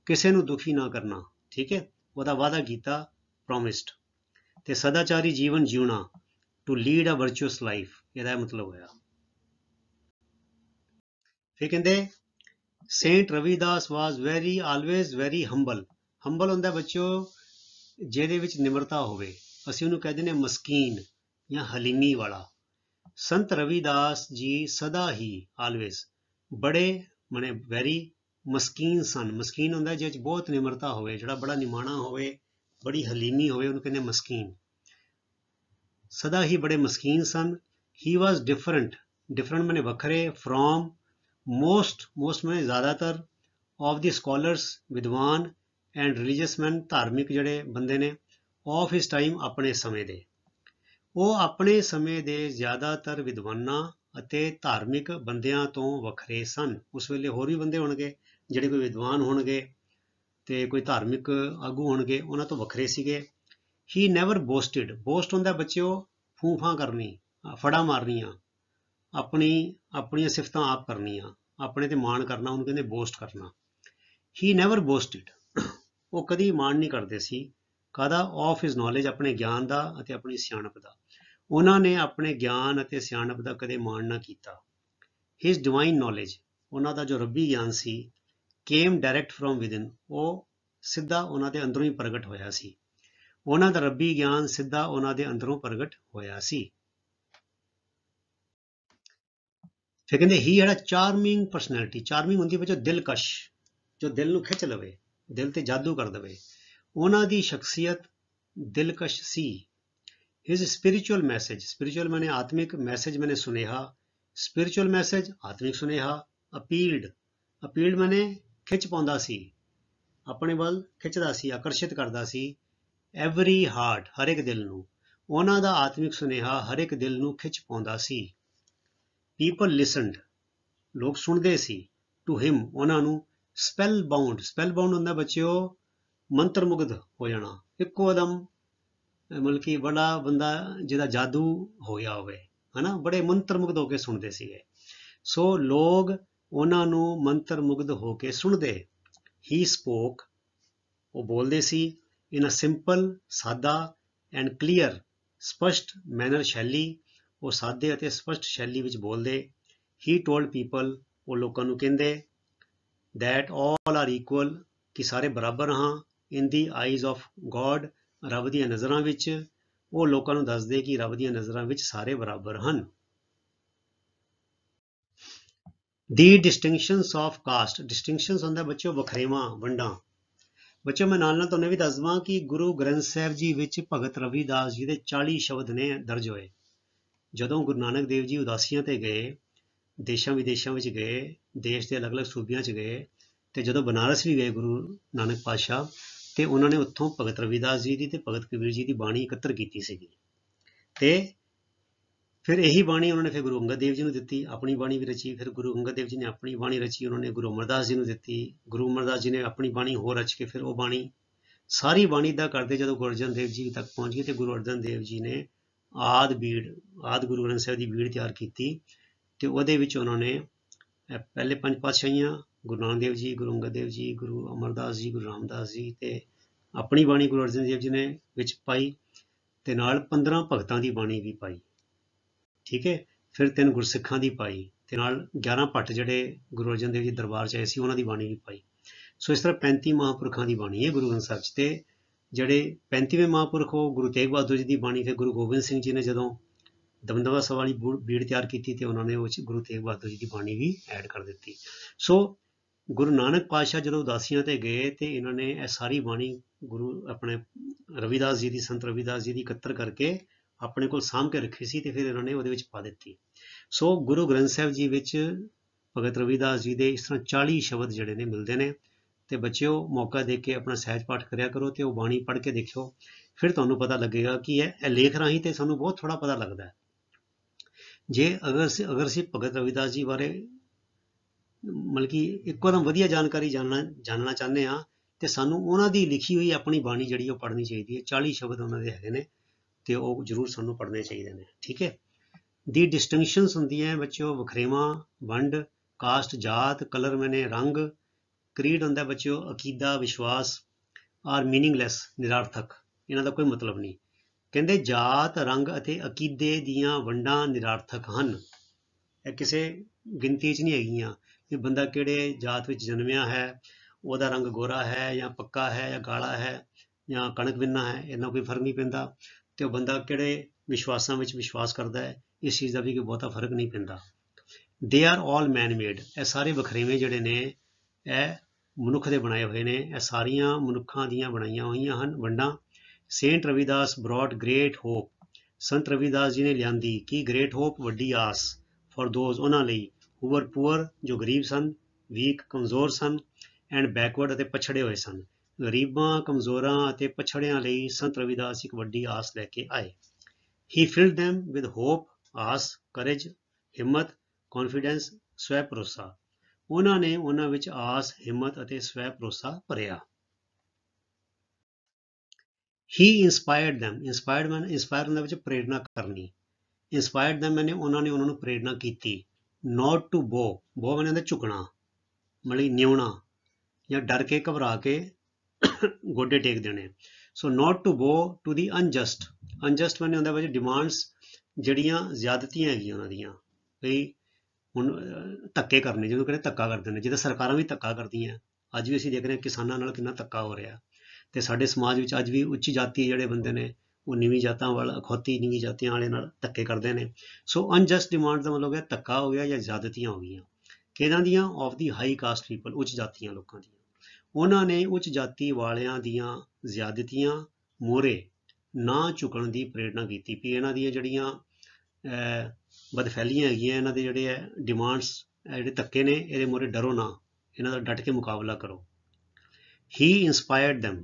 ਕਿਸੇ ਨੂੰ ਦੁਖੀ ਨਾ ਕਰਨਾ। ਠੀਕ ਹੈ, ਉਹਦਾ ਵਾਅਦਾ ਕੀਤਾ, ਪ੍ਰੋਮਿਸਡ। ਤੇ ਸਦਾਚਾਰੀ ਜੀਵਨ ਜਿਉਣਾ, to lead a virtuous life, ਇਹਦਾ ਮਤਲਬ ਹੋਇਆ। ਫਿਰ ਕਹਿੰਦੇ saint Ravidas was very, always very humble. Humble ਹੁੰਦਾ ਬੱਚਿਓ ਜਿਹਦੇ ਵਿੱਚ ਨਿਮਰਤਾ ਹੋਵੇ, ਅਸੀਂ ਉਹਨੂੰ ਕਹਿੰਦੇ ਨੇ ਮਸਕੀਨ ਜਾਂ ਹਲੀਮੀ ਵਾਲਾ। ਸੰਤ ਰਵੀਦਾਸ ਜੀ ਸਦਾ ਹੀ, ਆਲਵੇਜ਼, ਬੜੇ ਮਨੇ ਵੈਰੀ ਮਸਕੀਨ ਸਨ। ਮਸਕੀਨ ਹੁੰਦਾ ਜਿਹਦੇ 'ਚ ਬਹੁਤ ਨਿਮਰਤਾ ਹੋਵੇ, ਜਿਹੜਾ ਬੜਾ ਨਿਮਾਣਾ ਹੋਵੇ, ਬੜੀ ਹਲੀਮੀ ਹੋਵੇ, ਉਹਨੂੰ ਕਹਿੰਦੇ ਮਸਕੀਨ। ਸਦਾ ਹੀ ਬੜੇ ਮਸਕੀਨ ਸਨ। ਹੀ ਵਾਜ਼ ਡਿਫਰੈਂਟ, ਡਿਫਰੈਂਟ ਮੈਨੇ ਵੱਖਰੇ, ਫਰੋਮ, ਮੋਸਟ, ਮੋਸਟ ਮੈਨੇ ਜ਼ਿਆਦਾਤਰ, ਆਫ ਦੀ ਸਕਾਲਰਸ, ਵਿਦਵਾਨ, ਐਂਡ ਰਿਲੀਜੀਅਸ ਮੈਨ, ਧਾਰਮਿਕ ਜਿਹੜੇ ਬੰਦੇ ਨੇ, ਆਫ ਹਿਸ ਟਾਈਮ, ਆਪਣੇ ਸਮੇਂ ਦੇ। ਉਹ ਆਪਣੇ ਸਮੇਂ ਦੇ ਜ਼ਿਆਦਾਤਰ ਵਿਦਵਾਨਾਂ ਅਤੇ ਧਾਰਮਿਕ ਬੰਦਿਆਂ ਤੋਂ ਵੱਖਰੇ ਸਨ। ਉਸ ਵੇਲੇ ਹੋਰ ਵੀ ਬੰਦੇ ਹੋਣਗੇ ਜਿਹੜੇ ਕੋਈ ਵਿਦਵਾਨ ਹੋਣਗੇ ਤੇ ਕੋਈ ਧਾਰਮਿਕ ਆਗੂ ਹੋਣਗੇ, ਉਹਨਾਂ ਤੋਂ ਵੱਖਰੇ ਸੀਗੇ। ਹੀ ਨੈਵਰ ਬੋਸਟਿਡ, ਬੋਸਟ ਹੁੰਦਾ ਬੱਚਿਓ ਫੂਫਾਂ ਕਰਨੀ, ਫੜਾ ਮਾਰਨੀਆਂ, ਆਪਣੀਆਂ ਸਿਫਤਾਂ ਆਪ ਕਰਨੀਆਂ, ਆਪਣੇ ਤੇ ਮਾਣ ਕਰਨਾ, ਉਹਨੂੰ ਕਹਿੰਦੇ ਬੋਸਟ ਕਰਨਾ। ਹੀ ਨੈਵਰ ਬੋਸਟਿਡ, ਉਹ ਕਦੀ ਮਾਣ ਨਹੀਂ ਕਰਦੇ ਸੀ। ਕਾਹਦਾ, ਆਫ ਹਿਜ਼ ਨੌਲੇਜ, ਆਪਣੇ ਗਿਆਨ ਦਾ ਅਤੇ ਆਪਣੀ ਸਿਆਣਪ ਦਾ। ਉਹਨਾਂ ਨੇ ਆਪਣੇ ਗਿਆਨ ਅਤੇ ਸਿਆਣਪ ਦਾ ਕਦੇ ਮਾਣ ਨਾ ਕੀਤਾ। ਹਿਜ਼ ਡਿਵਾਈਨ ਨੌਲੇਜ, ਉਹਨਾਂ ਦਾ ਜੋ ਰੱਬੀ ਗਿਆਨ ਸੀ, ਕੇਮ ਡਾਇਰੈਕਟ ਫਰੋਮ ਵਿਦਿਨ, ਉਹ ਸਿੱਧਾ ਉਹਨਾਂ ਦੇ ਅੰਦਰੋਂ ਹੀ ਪ੍ਰਗਟ ਹੋਇਆ ਸੀ। ਉਹਨਾਂ ਦਾ ਰੱਬੀ ਗਿਆਨ ਸਿੱਧਾ ਉਹਨਾਂ ਦੇ ਅੰਦਰੋਂ ਪ੍ਰਗਟ ਹੋਇਆ ਸੀ। ਫਿਰ ਕਹਿੰਦੇ ਹੀ ਜਿਹੜਾ ਚਾਰਮਿੰਗ ਪਰਸਨੈਲਿਟੀ, ਚਾਰਮਿੰਗ ਹੁੰਦੀ ਬੱਚੋ ਦਿਲਕਸ਼, ਜੋ ਦਿਲ ਨੂੰ ਖਿੱਚ ਲਵੇ, ਦਿਲ ਤੇ ਜਾਦੂ ਕਰ ਦੇਵੇ। ਉਹਨਾਂ ਦੀ ਸ਼ਖਸੀਅਤ ਦਿਲਕਸ਼ ਸੀ। ਹਿਜ਼ ਸਪਿਰਿਚੁਅਲ ਮੈਸੇਜ, ਸਪਿਰਿਚੁਅਲ ਮੈਨੇ ਆਤਮਿਕ, ਮੈਸੇਜ ਮੈਨੇ ਸੁਨੇਹਾ, ਸਪਿਰਿਚੁਅਲ ਮੈਸੇਜ ਆਤਮਿਕ ਸੁਨੇਹਾ। ਅਪੀਲਡ, ਅਪੀਲਡ ਮੈਨੇ ਖਿੱਚ ਪਾਉਂਦਾ ਸੀ, ਆਪਣੇ ਵੱਲ ਖਿੱਚਦਾ ਸੀ, ਆਕਰਸ਼ਿਤ ਕਰਦਾ ਸੀ। ਐਵਰੀ ਹਾਰਟ, ਹਰ ਇੱਕ ਦਿਲ ਨੂੰ। ਉਹਨਾਂ ਦਾ ਆਤਮਿਕ ਸੁਨੇਹਾ ਹਰ ਇੱਕ ਦਿਲ ਨੂੰ ਖਿੱਚ ਪਾਉਂਦਾ ਸੀ। ਪੀਪਲ ਲਿਸਨਡ, ਲੋਕ ਸੁਣਦੇ ਸੀ। ਟੂ ਹਿਮ, ਉਹਨਾਂ ਨੂੰ। ਸਪੈਲ ਬਾਉਂਡ, ਸਪੈਲ ਬਾਉਂਡ ਹੁੰਦਾ ਬੱਚਿਓ ਮੰਤਰ ਮੁਗਧ ਹੋ ਜਾਣਾ, ਇੱਕੋ ਦਮ, ਮਤਲਬ ਕਿ ਬੜਾ ਬੰਦਾ ਜਿਹਦਾ ਜਾਦੂ ਹੋ ਗਿਆ ਹੋਵੇ, ਹਨਾ, ਬੜੇ ਮੰਤਰ ਮੁਗਧ ਹੋ ਕੇ ਸੁਣਦੇ ਸੀਗੇ। ਸੋ ਲੋਕ ਉਹਨਾਂ ਨੂੰ ਮੰਤਰ ਮੁਗਧ ਹੋ ਕੇ ਸੁਣਦੇ। ਹੀ ਸਪੋਕ, ਉਹ ਬੋਲਦੇ ਸੀ। ਇਨ ਅ ਸਿੰਪਲ, ਸਾਦਾ ਐਂਡ ਕਲੀਅਰ, ਸਪਸ਼ਟ ਮੈਨਰ, ਸ਼ੈਲੀ, ਉਹ ਸਾਦੇ ਅਤੇ ਸਪਸ਼ਟ ਸ਼ੈਲੀ ਵਿੱਚ ਬੋਲਦੇ। ਹੀ ਟੋਲਡ ਪੀਪਲ, ਉਹ ਲੋਕਾਂ ਨੂੰ ਕਹਿੰਦੇ, that all are equal, ਕਿ ਸਾਰੇ ਬਰਾਬਰ ਹਾਂ। in the eyes of God, ਰੱਬ ਦੀਆਂ ਨਜ਼ਰਾਂ ਵਿੱਚ। ਉਹ ਲੋਕਾਂ ਨੂੰ ਦੱਸਦੇ ਕਿ ਰੱਬ ਦੀਆਂ ਨਜ਼ਰਾਂ ਵਿੱਚ ਸਾਰੇ ਬਰਾਬਰ ਹਨ। the distinctions of caste, distinctions ਹੁੰਦਾ ਬੱਚਿਓ ਵਖਰੇਵਾਂ, ਵੰਡਾਂ। ਬੱਚਿਓ ਮੈਂ ਨਾਲ ਨਾਲ ਤੁਹਾਨੂੰ ਵੀ ਦੱਸ ਦਵਾਂ ਕਿ ਗੁਰੂ ਗ੍ਰੰਥ ਸਾਹਿਬ ਜੀ ਵਿੱਚ ਭਗਤ ਰਵਿਦਾਸ ਜੀ ਦੇ 40 ਸ਼ਬਦ ਨੇ ਦਰਜ ਹੋਏ। ਜਦੋਂ ਗੁਰੂ ਨਾਨਕ ਦੇਵ ਜੀ ਉਦਾਸੀਆਂ ਤੇ ਗਏ, ਦੇਸ਼ਾਂ ਵਿਦੇਸ਼ਾਂ ਵਿੱਚ ਗਏ, ਦੇਸ਼ ਦੇ ਅਲੱਗ-ਅਲੱਗ ਸੂਬਿਆਂ 'ਚ ਗਏ, ਤੇ ਜਦੋਂ ਬਨਾਰਸ ਵੀ ਗਏ ਗੁਰੂ ਨਾਨਕ ਪਾਤਸ਼ਾਹ, ਤੇ ਉਹਨਾਂ ਨੇ ਉੱਥੋਂ ਭਗਤ ਰਵਿਦਾਸ ਜੀ ਦੀ ਤੇ ਭਗਤ ਕਬੀਰ ਜੀ ਦੀ ਬਾਣੀ ਇਕੱਤਰ ਕੀਤੀ ਸੀਗੀ। ਤੇ ਫਿਰ ਇਹੀ ਬਾਣੀ ਉਹਨਾਂ ਨੇ ਫਿਰ ਗੁਰੂ ਅੰਗਦ ਦੇਵ ਜੀ ਨੂੰ ਦਿੱਤੀ, ਆਪਣੀ ਬਾਣੀ ਵੀ ਰਚੀ। ਫਿਰ ਗੁਰੂ ਅੰਗਦ ਦੇਵ ਜੀ ਨੇ ਆਪਣੀ ਬਾਣੀ ਰਚੀ, ਉਹਨਾਂ ਨੇ ਗੁਰੂ ਅਮਰਦਾਸ ਜੀ ਨੂੰ ਦਿੱਤੀ। ਗੁਰੂ ਅਮਰਦਾਸ ਜੀ ਨੇ ਆਪਣੀ ਬਾਣੀ ਹੋਰ ਰਚ ਕੇ ਫਿਰ ਉਹ ਬਾਣੀ, ਸਾਰੀ ਬਾਣੀ ਦਾ ਕਰਦੇ ਜਦੋਂ ਗੁਰੂ ਅਰਜਨ ਦੇਵ ਜੀ ਤੱਕ ਪਹੁੰਚ ਗਈ, ਤੇ ਗੁਰੂ ਅਰਜਨ ਦੇਵ ਜੀ ਨੇ ਆਦਿ ਗੁਰੂ ਗ੍ਰੰਥ ਸਾਹਿਬ ਦੀ ਬੀੜ ਤਿਆਰ ਕੀਤੀ, ਤੇ ਉਹਦੇ ਵਿੱਚ ਉਹਨਾਂ ਨੇ ਪਹਿਲੇ 5 ਪਾਤਸ਼ਾਹੀਆਂ, ਗੁਰੂ ਨਾਨਕ ਦੇਵ ਜੀ, ਗੁਰੂ ਅੰਗਦ ਦੇਵ ਜੀ, ਗੁਰੂ ਅਮਰਦਾਸ ਜੀ, ਗੁਰੂ ਰਾਮਦਾਸ ਜੀ, ਤੇ ਆਪਣੀ ਬਾਣੀ ਗੁਰੂ ਅਰਜਨ ਦੇਵ ਜੀ ਨੇ ਵਿੱਚ ਪਾਈ, ਤੇ ਨਾਲ 15 ਭਗਤਾਂ ਦੀ ਬਾਣੀ ਵੀ ਪਾਈ। ਠੀਕ ਹੈ, ਫਿਰ 3 ਗੁਰਸਿੱਖਾਂ ਦੀ ਪਾਈ, ਤੇ ਨਾਲ 11 ਭੱਟ ਜਿਹੜੇ ਗੁਰੂ ਅਰਜਨ ਦੇਵ ਜੀ ਦਰਬਾਰ 'ਚ ਆਏ ਸੀ ਉਹਨਾਂ ਦੀ ਬਾਣੀ ਵੀ ਪਾਈ। ਸੋ ਇਸ ਤਰ੍ਹਾਂ 35 ਮਹਾਂਪੁਰਖਾਂ ਦੀ ਬਾਣੀ ਹੈ ਗੁਰੂ ਗ੍ਰੰਥ ਸਾਹਿਬ 'ਚ। ਤੇ ਜਿਹੜੇ 35ਵੇਂ ਮਹਾਂਪੁਰਖ ਉਹ ਗੁਰੂ ਤੇਗ ਬਹਾਦਰ ਜੀ ਦੀ ਬਾਣੀ ਫਿਰ ਗੁਰੂ ਗੋਬਿੰਦ ਸਿੰਘ ਜੀ ਨੇ ਜਦੋਂ ਦਮਦਮਾ ਸਾਹਿਬ ਵਾਲੀ ਬੀੜ ਤਿਆਰ ਕੀਤੀ, ਤੇ ਉਹਨਾਂ ਨੇ ਉਹ 'ਚ ਗੁਰੂ ਤੇਗ ਬਹਾਦਰ ਜੀ ਦੀ ਬਾਣੀ ਵੀ ਐਡ ਕਰ ਦਿੱਤੀ। ਸੋ ਗੁਰੂ ਨਾਨਕ ਪਾਤਸ਼ਾਹ ਜਦੋਂ ਉਦਾਸੀਆਂ ਤੇ ਗਏ, ਤੇ ਇਹਨਾਂ ਨੇ ਇਹ ਸਾਰੀ ਬਾਣੀ ਗੁਰੂ ਆਪਣੇ ਰਵਿਦਾਸ ਜੀ ਦੀ, ਸੰਤ ਰਵਿਦਾਸ ਜੀ ਦੀ ਇਕੱਤਰ ਕਰਕੇ ਆਪਣੇ ਕੋਲ ਸਾਂਭ ਕੇ ਰੱਖੀ ਸੀ, ਤੇ ਫਿਰ ਇਹਨਾਂ ਨੇ ਉਹਦੇ ਵਿੱਚ ਪਾ ਦਿੱਤੀ। ਸੋ ਗੁਰੂ ਗ੍ਰੰਥ ਸਾਹਿਬ ਜੀ ਵਿੱਚ ਭਗਤ ਰਵਿਦਾਸ ਜੀ ਦੇ ਇਸ ਤਰ੍ਹਾਂ 40 ਸ਼ਬਦ ਜਿਹੜੇ ਨੇ ਮਿਲਦੇ ਨੇ। ਤੇ ਬੱਚਿਓ ਮੌਕਾ ਦੇ ਕੇ ਆਪਣਾ ਸਹਿਜ ਪਾਠ ਕਰਿਆ ਕਰੋ, ਤੇ ਉਹ ਬਾਣੀ ਪੜ੍ਹ ਕੇ ਦੇਖਿਓ, ਫਿਰ ਤੁਹਾਨੂੰ ਪਤਾ ਲੱਗੇਗਾ ਕਿ ਇਹ ਲੇਖ ਰਾਹੀਂ ਤੇ ਸਾਨੂੰ ਬਹੁਤ ਥੋੜਾ ਪਤਾ ਲੱਗਦਾ ਹੈ। ਜੇ ਅਗਰ ਅਸੀਂ ਭਗਤ ਰਵਿਦਾਸ ਜੀ ਬਾਰੇ ਮਤਲਬ ਕਿ ਇੱਕੋ ਦਮ ਵਧੀਆ ਜਾਣਕਾਰੀ ਜਾਣਨਾ ਚਾਹੁੰਦੇ ਹਾਂ, ਤੇ ਸਾਨੂੰ ਉਹਨਾਂ ਦੀ ਲਿਖੀ ਹੋਈ ਆਪਣੀ ਬਾਣੀ ਜਿਹੜੀ ਉਹ ਪੜ੍ਹਨੀ ਚਾਹੀਦੀ ਹੈ। 40 ਸ਼ਬਦ ਉਹਨਾਂ ਦੇ ਹੈਗੇ ਨੇ, ਤੇ ਉਹ ਜ਼ਰੂਰ ਸਾਨੂੰ ਪੜ੍ਹਨੇ ਚਾਹੀਦੇ ਨੇ। ਠੀਕ ਹੈ। ਦੀ ਡਿਸਟਿੰਕਸ਼ਨਸ ਹੁੰਦੀਆਂ ਬੱਚਿਓ ਵਖਰੇਵਾਂ, ਵੰਡ, ਕਾਸਟ ਜਾਤ, ਕਲਰ ਮੈਨੇ ਰੰਗ, ਕ੍ਰੀਡ ਹੁੰਦਾ ਬੱਚਿਓ ਅਕੀਦਾ, ਵਿਸ਼ਵਾਸ, ਆਰ ਮੀਨਿੰਗਲੈਸ, ਨਿਰਾਰਥਕ, ਇਹਨਾਂ ਦਾ ਕੋਈ ਮਤਲਬ ਨਹੀਂ। ਕਹਿੰਦੇ ਜਾਤ, ਰੰਗ ਅਤੇ ਅਕੀਦੇ ਦੀਆਂ ਵੰਡਾਂ ਨਿਰਾਰਥਕ ਹਨ। ਇਹ ਕਿਸੇ ਗਿਣਤੀ 'ਚ ਨਹੀਂ ਹੈਗੀਆਂ ਕਿ ਬੰਦਾ ਕਿਹੜੇ ਜਾਤ ਵਿੱਚ ਜਨਮਿਆ ਹੈ, ਉਹਦਾ ਰੰਗ ਗੋਰਾ ਹੈ ਜਾਂ ਪੱਕਾ ਹੈ ਜਾਂ ਕਾਲਾ ਹੈ ਜਾਂ ਕਣਕ ਬਿੰਨਾ ਹੈ, ਇਹਨਾਂ ਕੋਈ ਫਰਕ ਨਹੀਂ ਪੈਂਦਾ। ਤੇ ਉਹ ਬੰਦਾ ਕਿਹੜੇ ਵਿਸ਼ਵਾਸਾਂ ਵਿੱਚ ਵਿਸ਼ਵਾਸ ਕਰਦਾ ਹੈ, ਇਸ ਚੀਜ਼ ਦਾ ਵੀ ਕੋਈ ਬਹੁਤਾ ਫਰਕ ਨਹੀਂ ਪੈਂਦਾ। They are all man made, ਇਹ ਸਾਰੇ ਵਖਰੇਵੇਂ ਜਿਹੜੇ ਨੇ ਇਹ ਮਨੁੱਖ ਦੇ ਬਣਾਏ ਹੋਏ ਨੇ, ਇਹ ਸਾਰੀਆਂ ਮਨੁੱਖਾਂ ਦੀਆਂ ਬਣਾਈਆਂ ਹੋਈਆਂ ਹਨ ਵੰਡਾਂ। Saint Ravidas brought great hope, ਸੰਤ ਰਵਿਦਾਸ ਜੀ ਨੇ ਲਿਆਂਦੀ ਕੀ ਗ੍ਰੇਟ ਹੋਪ, ਵੱਡੀ ਆਸ, ਫॉर ਦੋਜ਼, ਉਹਨਾਂ ਲਈ, ਹੂ ਵਰ ਪੂਅਰ, ਜੋ ਗਰੀਬ ਸਨ, ਵੀਕ, ਕਮਜ਼ੋਰ ਸਨ, ਐਂਡ ਬੈਕਵਰਡ, ਅਤੇ ਪਛੜੇ ਹੋਏ ਸਨ। ਗਰੀਬਾਂ, ਕਮਜ਼ੋਰਾਂ ਅਤੇ ਪਛੜਿਆਂ ਲਈ ਸੰਤ ਰਵਿਦਾਸ ਇੱਕ ਵੱਡੀ ਆਸ ਲੈ ਕੇ ਆਏ। ਹੀ ਫਿਲਡ them with hope, ਆਸ, ਕਰੇਜ, ਹਿੰਮਤ, ਕੌਨਫੀਡੈਂਸ, ਸਵੈ ਭਰੋਸਾ। ਉਹਨਾਂ ਨੇ ਉਹਨਾਂ ਵਿੱਚ ਆਸ, ਹਿੰਮਤ ਅਤੇ ਸਵੈ ਭਰੋਸਾ ਭਰਿਆ। ਹੀ ਇੰਸਪਾਇਰਡ them, ਇੰਸਪਾਇਰ ਹੁੰਦਾ ਵਿੱਚ ਪ੍ਰੇਰਨਾ ਕਰਨੀ। ਇੰਸਪਾਇਰਡ them ਮੈਨੇ ਉਹਨਾਂ ਨੇ ਉਹਨਾਂ ਨੂੰ ਪ੍ਰੇਰਨਾ ਕੀਤੀ। ਨੋਟ ਟੂ ਬੋ, ਬੋ ਮੈਨੇ ਹੁੰਦਾ ਝੁਕਣਾ, ਮਤਲਬ ਨਿਉਣਾ, ਜਾਂ ਡਰ ਕੇ ਘਬਰਾ ਕੇ ਗੋਡੇ ਟੇਕ ਦੇਣੇ। ਸੋ ਨੋਟ ਟੂ ਬੋ ਟੂ ਦੀ ਅਨਜਸਟ, ਅਨਜਸਟ ਮੈਨੇ ਹੁੰਦਾ ਵਿੱਚ ਡਿਮਾਂਡਸ, ਜਿਹੜੀਆਂ ਜ਼ਿਆਦਤੀਆਂ ਹੈਗੀਆਂ ਉਹਨਾਂ ਦੀਆਂ, ਬਈ ਹੁਣ ਧੱਕੇ ਕਰਨੇ, ਜਿਹਨੂੰ ਕਹਿੰਦੇ ਧੱਕਾ ਕਰਦੇ ਨੇ, ਜਿੱਦਾਂ ਸਰਕਾਰਾਂ ਵੀ ਧੱਕਾ ਕਰਦੀਆਂ। ਅੱਜ ਵੀ ਅਸੀਂ ਦੇਖ ਰਹੇ ਹਾਂ ਕਿਸਾਨਾਂ ਨਾਲ ਕਿੰਨਾ ਧੱਕਾ ਹੋ ਰਿਹਾ, ਤੇ ਸਾਡੇ ਸਮਾਜ ਵਿੱਚ ਅੱਜ ਵੀ ਉੱਚੀ ਜਾਤੀ ਜਿਹੜੇ ਬੰਦੇ ਨੇ ਉਹ ਨੀਵੀਂ ਜਾਤਾਂ ਵਾਲਾ, ਅਖੌਤੀ ਨੀਵੀਂ ਜਾਤੀਆਂ ਵਾਲੇ ਨਾਲ ਧੱਕੇ ਕਰਦੇ ਨੇ। ਸੋ ਅਨਜਸਟ ਡਿਮਾਂਡ ਦਾ ਮਤਲਬ ਹੈ ਧੱਕਾ ਹੋ ਗਿਆ ਜਾਂ ਜ਼ਿਆਦਤੀਆਂ ਹੋ ਗਈਆਂ। ਕਿਹਨਾਂ ਦੀਆਂ? Of the high caste people, ਉੱਚ ਜਾਤੀਆਂ ਲੋਕਾਂ ਦੀਆਂ। ਉਹਨਾਂ ਨੇ ਉੱਚ ਜਾਤੀ ਵਾਲਿਆਂ ਦੀਆਂ ਜ਼ਿਆਦਤੀਆਂ ਮੂਹਰੇ ਨਾ ਝੁਕਣ ਦੀ ਪ੍ਰੇਰਨਾ ਕੀਤੀ ਵੀ ਇਹਨਾਂ ਦੀਆਂ ਜਿਹੜੀਆਂ ਬਦਫੈਲੀਆਂ ਹੈਗੀਆਂ, ਇਹਨਾਂ ਦੇ ਜਿਹੜੇ ਹੈ ਡਿਮਾਂਡਸ, ਜਿਹੜੇ ਧੱਕੇ ਨੇ, ਇਹਦੇ ਮੂਹਰੇ ਡਰੋ ਨਾ, ਇਹਨਾਂ ਦਾ ਡਟ ਕੇ ਮੁਕਾਬਲਾ ਕਰੋ। ਹੀ ਇੰਸਪਾਇਰਡ them,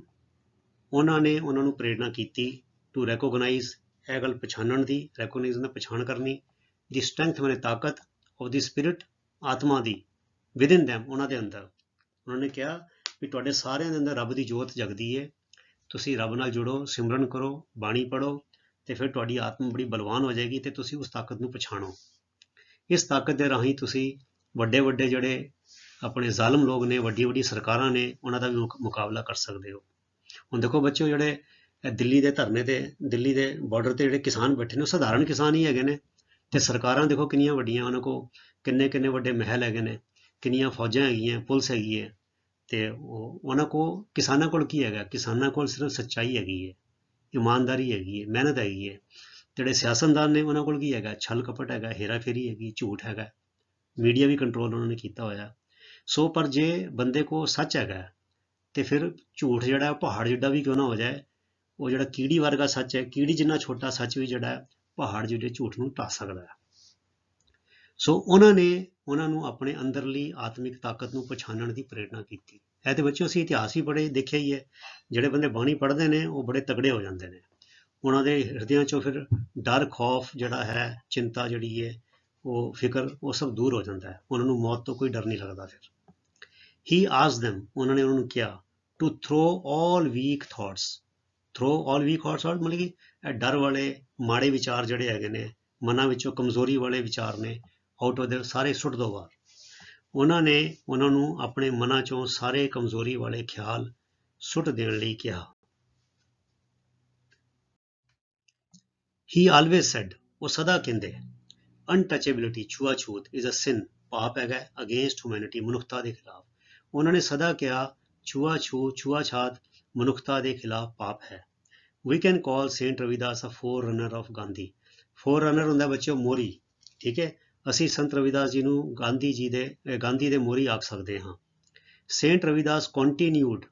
ਉਹਨਾਂ ਨੇ ਉਹਨਾਂ ਨੂੰ ਪ੍ਰੇਰਨਾ ਕੀਤੀ ਟੂ ਰੈਕੋਗਨਾਈਜ਼, ਇਹ ਗੱਲ ਪਛਾਣਨ ਦੀ, ਰੈਕੋਗਨਾਈਜ਼ ਦਾ ਪਛਾਣ ਕਰਨੀ, ਦੀ ਸਟਰੈਂਥ ਮਨੇ ਤਾਕਤ, ਆਫ ਦੀ ਸਪਿਰਿਟ, ਆਤਮਾ ਦੀ, ਵਿਦਿਨ them, ਉਹਨਾਂ ਦੇ ਅੰਦਰ। ਉਹਨਾਂ ਨੇ ਕਿਹਾ ਵੀ ਤੁਹਾਡੇ ਸਾਰਿਆਂ ਦੇ ਅੰਦਰ ਰੱਬ ਦੀ ਜੋਤ ਜਗਦੀ ਹੈ, ਤੁਸੀਂ ਰੱਬ ਨਾਲ ਜੁੜੋ, ਸਿਮਰਨ ਕਰੋ, ਬਾਣੀ ਪੜ੍ਹੋ, ਤੇ ਫਿਰ ਤੁਹਾਡੀ ਆਤਮਾ ਬੜੀ ਬਲਵਾਨ ਹੋ ਜਾਏਗੀ ਤੇ ਤੁਸੀਂ ਉਸ ਤਾਕਤ ਨੂੰ ਪਛਾਣੋ। ਇਸ ਤਾਕਤ ਦੇ ਰਾਹੀਂ ਤੁਸੀਂ ਵੱਡੇ ਵੱਡੇ ਜਿਹੜੇ ਆਪਣੇ ਜ਼ਾਲਮ ਲੋਕ ਨੇ, ਵੱਡੀ ਵੱਡੀ ਸਰਕਾਰਾਂ ਨੇ, ਉਹਨਾਂ ਦਾ ਵੀ ਮੁਕਾਬਲਾ ਕਰ ਸਕਦੇ ਹੋ। ਹੁਣ ਦੇਖੋ ਬੱਚਿਓ, ਜਿਹੜੇ ਦਿੱਲੀ ਦੇ ਧਰਨੇ ਤੇ, ਦਿੱਲੀ ਦੇ ਬਾਰਡਰ ਤੇ ਜਿਹੜੇ ਕਿਸਾਨ ਬੈਠੇ ਨੇ, ਉਹ ਸਧਾਰਨ ਕਿਸਾਨ ਹੀ ਹੈਗੇ ਨੇ, ਤੇ ਸਰਕਾਰਾਂ ਦੇਖੋ ਕਿੰਨੀਆਂ ਵੱਡੀਆਂ, ਉਹਨਾਂ ਕੋਲ ਕਿੰਨੇ ਕਿੰਨੇ ਵੱਡੇ ਮਹਿਲ ਹੈਗੇ ਨੇ, ਕਿੰਨੀਆਂ ਫੌਜਾਂ ਹੈਗੀਆਂ, ਪੁਲਿਸ ਹੈਗੀ ਹੈ, ਤੇ ਉਹਨਾਂ ਕੋਲ, ਕਿਸਾਨਾਂ ਕੋਲ ਕੀ ਹੈਗਾ? ਕਿਸਾਨਾਂ ਕੋਲ ਸਿਰਫ ਸੱਚਾਈ ਹੈਗੀ ਹੈ, ਇਮਾਨਦਾਰੀ ਹੈਗੀ ਹੈ, ਮਿਹਨਤ ਹੈਗੀ ਹੈ। ਜਿਹੜੇ ਸਿਆਸਤਦਾਨ ਨੇ, ਉਹਨਾਂ ਕੋਲ ਕੀ ਹੈਗਾ? ਛਲ ਕਪਟ ਹੈਗਾ, ਹੇਰਾ ਫੇਰੀ ਹੈਗੀ, ਝੂਠ ਹੈਗਾ, ਮੀਡੀਆ ਵੀ ਕੰਟਰੋਲ ਉਹਨਾਂ ਨੇ ਕੀਤਾ ਹੋਇਆ। ਸੋ ਪਰ ਜੇ ਬੰਦੇ ਕੋਲ ਸੱਚ ਹੈਗਾ ਤੇ ਫਿਰ ਝੂਠ ਜਿਹੜਾ ਪਹਾੜ ਜਿੱਡਾ ਵੀ ਕਿਉਂ ਨਾ ਹੋ ਜਾਏ, ਉਹ ਜਿਹੜਾ ਕੀੜੀ ਵਰਗਾ ਸੱਚ ਹੈ, ਕੀੜੀ ਜਿੰਨਾ ਛੋਟਾ ਸੱਚ ਵੀ ਜਿਹੜਾ ਪਹਾੜ ਜਿਹੇ ਝੂਠ ਨੂੰ ਢਾ ਸਕਦਾ ਹੈ। ਸੋ ਉਹਨਾਂ ਨੇ ਉਹਨਾਂ ਨੂੰ ਆਪਣੇ ਅੰਦਰਲੀ ਆਤਮਿਕ ਤਾਕਤ ਨੂੰ ਪਛਾਣਨ ਦੀ ਪ੍ਰੇਰਨਾ ਕੀਤੀ। ਇਹ ਤੇ ਬੱਚਿਓ ਅਸੀਂ ਇਤਿਹਾਸ ਹੀ ਪੜ੍ਹੇ ਦੇਖਿਆ ਹੀ ਹੈ, ਜਿਹੜੇ ਬੰਦੇ ਬਾਣੀ ਪੜ੍ਹਦੇ ਨੇ ਉਹ ਬੜੇ ਤਗੜੇ ਹੋ ਜਾਂਦੇ ਨੇ, ਉਹਨਾਂ ਦੇ ਹਿਰਦਿਆਂ ਚੋਂ ਫਿਰ ਡਰ, ਖੌਫ ਜਿਹੜਾ ਹੈ, ਚਿੰਤਾ ਜਿਹੜੀ ਹੈ, ਉਹ ਫਿਕਰ, ਉਹ ਸਭ ਦੂਰ ਹੋ ਜਾਂਦਾ ਹੈ, ਉਹਨਾਂ ਨੂੰ ਮੌਤ ਤੋਂ ਕੋਈ ਡਰ ਨਹੀਂ ਲੱਗਦਾ। ਫਿਰ ਹੀ ਆਸਕਡ them, ਉਹਨਾਂ ਨੇ ਉਹਨਾਂ ਨੂੰ ਕਿਹਾ to throw all weak thoughts, throw all weak thoughts ਮਤਲਬ ਕਿ ਇਹ ਡਰ ਵਾਲੇ ਮਾੜੇ ਵਿਚਾਰ ਜਿਹੜੇ ਹੈਗੇ ਨੇ, ਮਨਾਂ ਵਿੱਚੋਂ ਕਮਜ਼ੋਰੀ ਵਾਲੇ ਵਿਚਾਰ ਨੇ, ਆਊਟ ਆਫ ਦੇਅਰ, ਸਾਰੇ ਸੁੱਟ ਦਿਓ ਬਾਹਰ। ਉਹਨਾਂ ਨੇ ਉਹਨਾਂ ਨੂੰ ਆਪਣੇ ਮਨਾਂ ਚੋਂ ਸਾਰੇ ਕਮਜ਼ੋਰੀ ਵਾਲੇ ਖਿਆਲ ਸੁੱਟ ਦੇਣ ਲਈ ਕਿਹਾ। ਹੀ ਆਲਵੇਜ਼ ਸੈਡ, ਉਹ ਸਦਾ ਕਹਿੰਦੇ, ਅਨਟਚੇਬਿਲਿਟੀ, ਛੂਆਛੂਤ, ਇਜ਼ ਅ ਸਿਨ, ਪਾਪ ਹੈਗਾ ਅਗੇਂਸਟ ਹਿਊਮੈਨਿਟੀ, ਮਨੁੱਖਤਾ ਦੇ ਖਿਲਾਫ। ਉਹਨਾਂ ਨੇ ਸਦਾ ਕਿਹਾ ਛੂਆਛੂਤ, ਛੂਆਛਾਤ ਮਨੁੱਖਤਾ ਦੇ ਖਿਲਾਫ ਪਾਪ ਹੈ। We can call saint Ravidas a forerunner of Gandhi. Forerunner ਹੁੰਦਾ ਬੱਚਿਓ ਮੋਰੀ, ਠੀਕ ਹੈ, ਅਸੀਂ ਸੰਤ ਰਵਿਦਾਸ ਜੀ ਨੂੰ ਗਾਂਧੀ ਦੇ ਮੋਰੀ ਆਖ ਸਕਦੇ ਹਾਂ। ਸੇਂਟ ਰਵਿਦਾਸ ਕੰਟੀਨਿਊਡ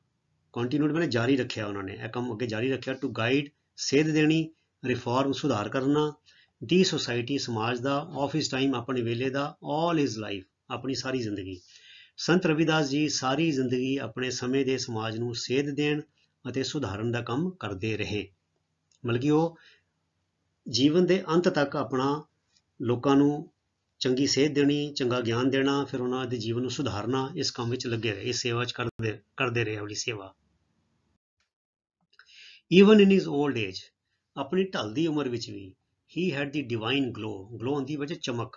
ਮੈਨੇ ਜਾਰੀ ਰੱਖਿਆ, ਉਹਨਾਂ ਨੇ ਇਹ ਕੰਮ ਅੱਗੇ ਜਾਰੀ ਰੱਖਿਆ, ਟੂ ਗਾਈਡ, ਸੇਧ ਦੇਣੀ, ਰਿਫਾਰਮ, ਸੁਧਾਰ ਕਰਨਾ, ਦੀ ਸੋਸਾਇਟੀ, ਸਮਾਜ ਦਾ, ਆਫ ਹਿਸ ਟਾਈਮ, ਆਪਣੇ ਵੇਲੇ ਦਾ, ਆਲ ਹਿਸ ਲਾਈਫ, ਆਪਣੀ ਸਾਰੀ ਜ਼ਿੰਦਗੀ। ਸੰਤ ਰਵਿਦਾਸ ਜੀ ਸਾਰੀ ਜ਼ਿੰਦਗੀ ਆਪਣੇ ਸਮੇਂ ਦੇ ਸਮਾਜ ਨੂੰ ਸੇਧ ਦੇਣ ਅਤੇ ਸੁਧਾਰਨ ਦਾ ਕੰਮ ਕਰਦੇ ਰਹੇ, ਮਤਲਬ ਕਿ ਉਹ ਜੀਵਨ ਦੇ ਅੰਤ ਤੱਕ ਆਪਣਾ ਲੋਕਾਂ ਨੂੰ ਚੰਗੀ ਸੇਧ ਦੇਣੀ, ਚੰਗਾ ਗਿਆਨ ਦੇਣਾ, ਫਿਰ ਉਹਨਾਂ ਦੇ ਜੀਵਨ ਨੂੰ ਸੁਧਾਰਨਾ, ਇਸ ਕੰਮ ਵਿੱਚ ਲੱਗੇ ਰਹੇ, ਇਸ ਸੇਵਾ 'ਚ ਕਰਦੇ ਰਹੇ ਆਪਣੀ ਸੇਵਾ। ਈਵਨ ਇਨ ਹਿਜ਼ ਓਲਡ ਏਜ, ਆਪਣੀ ਢਲਦੀ ਉਮਰ ਵਿੱਚ ਵੀ, ਹੀ ਹੈਡ ਦੀ ਡਿਵਾਈਨ ਗਲੋ, ਗਲੋ ਹੁੰਦੀ ਵਜੇ ਚਮਕ,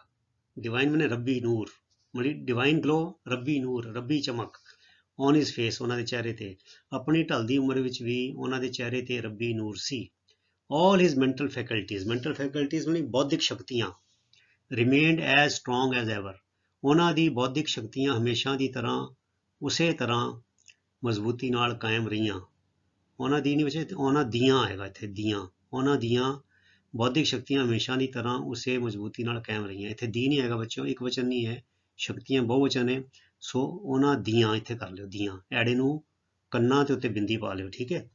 ਡਿਵਾਈਨ ਮਨੇ ਰੱਬੀ ਨੂਰ, ਮਤਲਬ ਡਿਵਾਈਨ ਗਲੋ, ਰੱਬੀ ਨੂਰ, ਰੱਬੀ ਚਮਕ, ਔਨ ਹਿਜ਼ ਫੇਸ, ਉਹਨਾਂ ਦੇ ਚਿਹਰੇ ਤੇ, ਆਪਣੀ ਢਲਦੀ ਉਮਰ ਵਿੱਚ ਵੀ ਉਹਨਾਂ ਦੇ ਚਿਹਰੇ ਤੇ ਰੱਬੀ ਨੂਰ ਸੀ। ਆਲ ਹਿਜ਼ ਮੈਂਟਲ ਫੈਕਲਟੀਜ਼ ਮਤਲਬ ਬੌਧਿਕ ਸ਼ਕਤੀਆਂ, ਰਿਮੇਨਡ ਐਜ਼ ਸਟਰੋਂਗ ਐਜ਼ ਐਵਰ, ਉਹਨਾਂ ਦੀ ਬੌਧਿਕ ਸ਼ਕਤੀਆਂ ਹਮੇਸ਼ਾ ਦੀ ਤਰ੍ਹਾਂ ਉਸੇ ਤਰ੍ਹਾਂ ਮਜ਼ਬੂਤੀ ਨਾਲ ਕਾਇਮ ਰਹੀਆਂ। ਉਹਨਾਂ ਦੀ ਨਹੀਂ ਵਿੱਚ, ਉਹਨਾਂ ਦੀਆਂ ਆਏਗਾ ਇੱਥੇ, ਦੀਆਂ, ਉਹਨਾਂ ਦੀਆਂ ਬੌਧਿਕ ਸ਼ਕਤੀਆਂ ਹਮੇਸ਼ਾ ਦੀ ਤਰ੍ਹਾਂ ਉਸੇ ਮਜ਼ਬੂਤੀ ਨਾਲ ਕਾਇਮ ਰਹੀਆਂ। ਇੱਥੇ ਦੀ ਨਹੀਂ ਆਏਗਾ ਬੱਚਿਓ, ਇੱਕ ਵਚਨ ਨਹੀਂ ਹੈ, ਸ਼ਕਤੀਆਂ ਬਹੁਵਚਨ ਹੈ, ਸੋ ਉਹਨਾਂ ਦੀਆਂ ਇੱਥੇ ਕਰ ਲਿਓ, ਦੀਆਂ, ਐੜੇ ਨੂੰ ਕੰਨਾਂ ਦੇ ਉੱਤੇ ਬਿੰਦੀ ਪਾ ਲਿਓ, ਠੀਕ ਹੈ।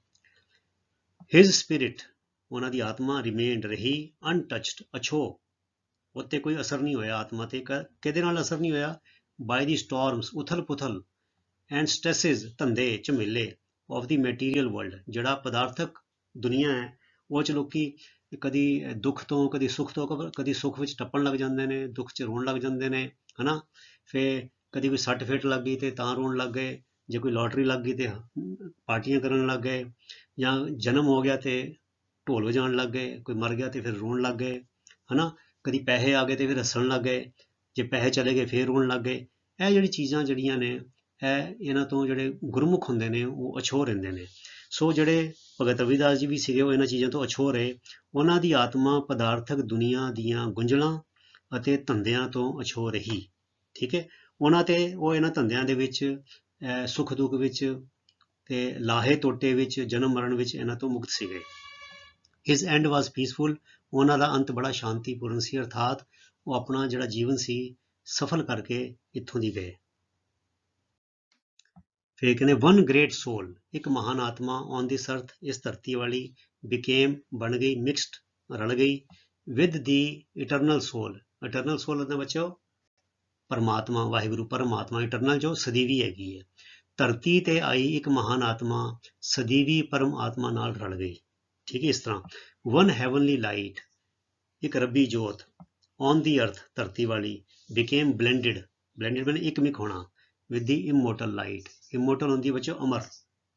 ਹਿਜ਼ ਸਪਿਰਿਟ, ਉਹਨਾਂ ਦੀ ਆਤਮਾ, ਰਿਮੇਨਡ, ਰਹੀ, ਅਨਟਚਡ, ਅਛੋ, ਉੱਤੇ ਕੋਈ ਅਸਰ ਨਹੀਂ ਹੋਇਆ ਆਤਮਾ ਤੇ। ਕਿਹਦੇ ਨਾਲ ਅਸਰ ਨਹੀਂ ਹੋਇਆ? ਬਾਈ ਦੀ ਸਟੋਰਮਸ, ਉਥਲ ਪੁਥਲ, ਐਂਡ ਸਟ੍ਰੈਸਿਸ, ਧੰਦੇ ਝਮੇਲੇ, ਆਫ ਦੀ ਮੈਟੀਰੀਅਲ ਵਰਲਡ, ਜਿਹੜਾ ਪਦਾਰਥਕ ਦੁਨੀਆ ਹੈ, ਉਹ 'ਚ ਲੋਕੀ ਕਦੀ ਦੁੱਖ ਤੋਂ, ਕਦੀ ਸੁੱਖ ਤੋਂ, ਕਦੀ ਸੁੱਖ ਵਿੱਚ ਟੱਪਣ ਲੱਗ ਜਾਂਦੇ ਨੇ, ਦੁੱਖ 'ਚ ਰੋਣ ਲੱਗ ਜਾਂਦੇ ਨੇ, ਹਨਾ। ਫਿਰ ਕਦੀ ਕੋਈ ਸੱਟ ਫੇਟ ਲੱਗ ਗਈ ਤੇ ਤਾਂ ਰੋਣ ਲੱਗ ਗਏ, ਜੇ ਕੋਈ ਲੋਟਰੀ ਲੱਗ ਗਈ ਤੇ ਪਾਰਟੀਆਂ ਕਰਨ ਲੱਗ ਗਏ, ਜਾਂ ਜਨਮ ਹੋ ਗਿਆ ਤੇ ਢੋਲ ਵਜਾਉਣ ਲੱਗ ਗਏ, ਕੋਈ ਮਰ ਗਿਆ ਤੇ ਫਿਰ ਰੋਣ ਲੱਗ ਗਏ, ਹਨਾ। ਕਦੀ ਪੈਸੇ ਆ ਗਏ ਤੇ ਫਿਰ ਹੱਸਣ ਲੱਗ ਗਏ, ਜੇ ਪੈਸੇ ਚਲੇ ਗਏ ਫਿਰ ਰੋਣ ਲੱਗ ਗਏ। ਇਹ ਜਿਹੜੀ ਚੀਜ਼ਾਂ ਜਿਹੜੀਆਂ ਨੇ, ਇਹਨਾਂ ਤੋਂ ਜਿਹੜੇ ਗੁਰਮੁਖ ਹੁੰਦੇ ਨੇ ਉਹ ਅਛੋਹ ਰਹਿੰਦੇ ਨੇ। ਸੋ ਜਿਹੜੇ ਭਗਤ ਰਵਿਦਾਸ ਜੀ ਵੀ ਸੀਗੇ, ਉਹ ਇਹਨਾਂ ਚੀਜ਼ਾਂ ਤੋਂ ਅਛੋਹ ਰਹੇ। ਉਹਨਾਂ ਦੀ ਆਤਮਾ ਪਦਾਰਥਕ ਦੁਨੀਆ ਦੀਆਂ ਗੁੰਝਲਾਂ ਅਤੇ ਧੰਦਿਆਂ ਤੋਂ ਅਛੋਹ ਰਹੀ, ਠੀਕ ਹੈ। ਉਹ ਇਹਨਾਂ ਧੰਦਿਆਂ ਦੇ ਵਿੱਚ, ਸੁੱਖ ਦੁੱਖ ਵਿੱਚ ਤੇ ਲਾਹੇ ਟੋਟੇ ਵਿੱਚ, ਜਨਮ ਮਰਨ ਵਿੱਚ ਇਹਨਾਂ ਤੋਂ ਮੁਕਤ ਸੀਗੇ। ਹਿਜ਼ ਐਂਡ ਵਾਜ਼ ਪੀਸਫੁਲ, ਉਹਨਾਂ ਦਾ ਅੰਤ ਬੜਾ ਸ਼ਾਂਤੀਪੂਰਨ ਸੀ, ਅਰਥਾਤ ਉਹ ਆਪਣਾ ਜਿਹੜਾ ਜੀਵਨ ਸੀ ਸਫਲ ਕਰਕੇ ਇੱਥੋਂ ਦੀ ਗਏ। ਫਿਰ ਕਹਿੰਦੇ ਵਨ ਗ੍ਰੇਟ ਸੋਲ, ਇੱਕ ਮਹਾਨ ਆਤਮਾ, ਔਨ ਦਿਸ ਅਰਥ, ਇਸ ਧਰਤੀ ਵਾਲੀ, ਬਿਕੇਮ, ਬਣ ਗਈ, ਮਿਕਸਡ, ਰਲ ਗਈ, with the eternal soul, eternal soul ਹੁੰਦਾ ਬੱਚਿਓ ਪਰਮਾਤਮਾ, ਵਾਹਿਗੁਰੂ ਪਰਮਾਤਮਾ, ਇਟਰਨਲ ਜੋ ਸਦੀਵੀ ਹੈਗੀ ਹੈ, ਧਰਤੀ ਤੇ ਆਈ ਇੱਕ ਮਹਾਨ ਆਤਮਾ ਸਦੀਵੀ ਪਰਮ ਆਤਮਾ ਨਾਲ ਰਲ ਗਈ। ਠੀਕ ਹੈ, ਇਸ ਤਰ੍ਹਾਂ ਵਨ ਹੈਵਨਲੀ ਲਾਈਟ, ਇੱਕ ਰੱਬੀ ਜੋਤ ਔਨ ਦੀ ਅਰਥ, ਧਰਤੀ ਵਾਲੀ, ਬਿਕੇਮ ਬਲੈਂਡਡ, ਬਲੈਂਡਡ ਮੈਨੇ ਇੱਕਮਿਕ ਹੋਣਾ, with the immortal light, immortal ਹੁੰਦੀ ਬੱਚੋ ਅਮਰ,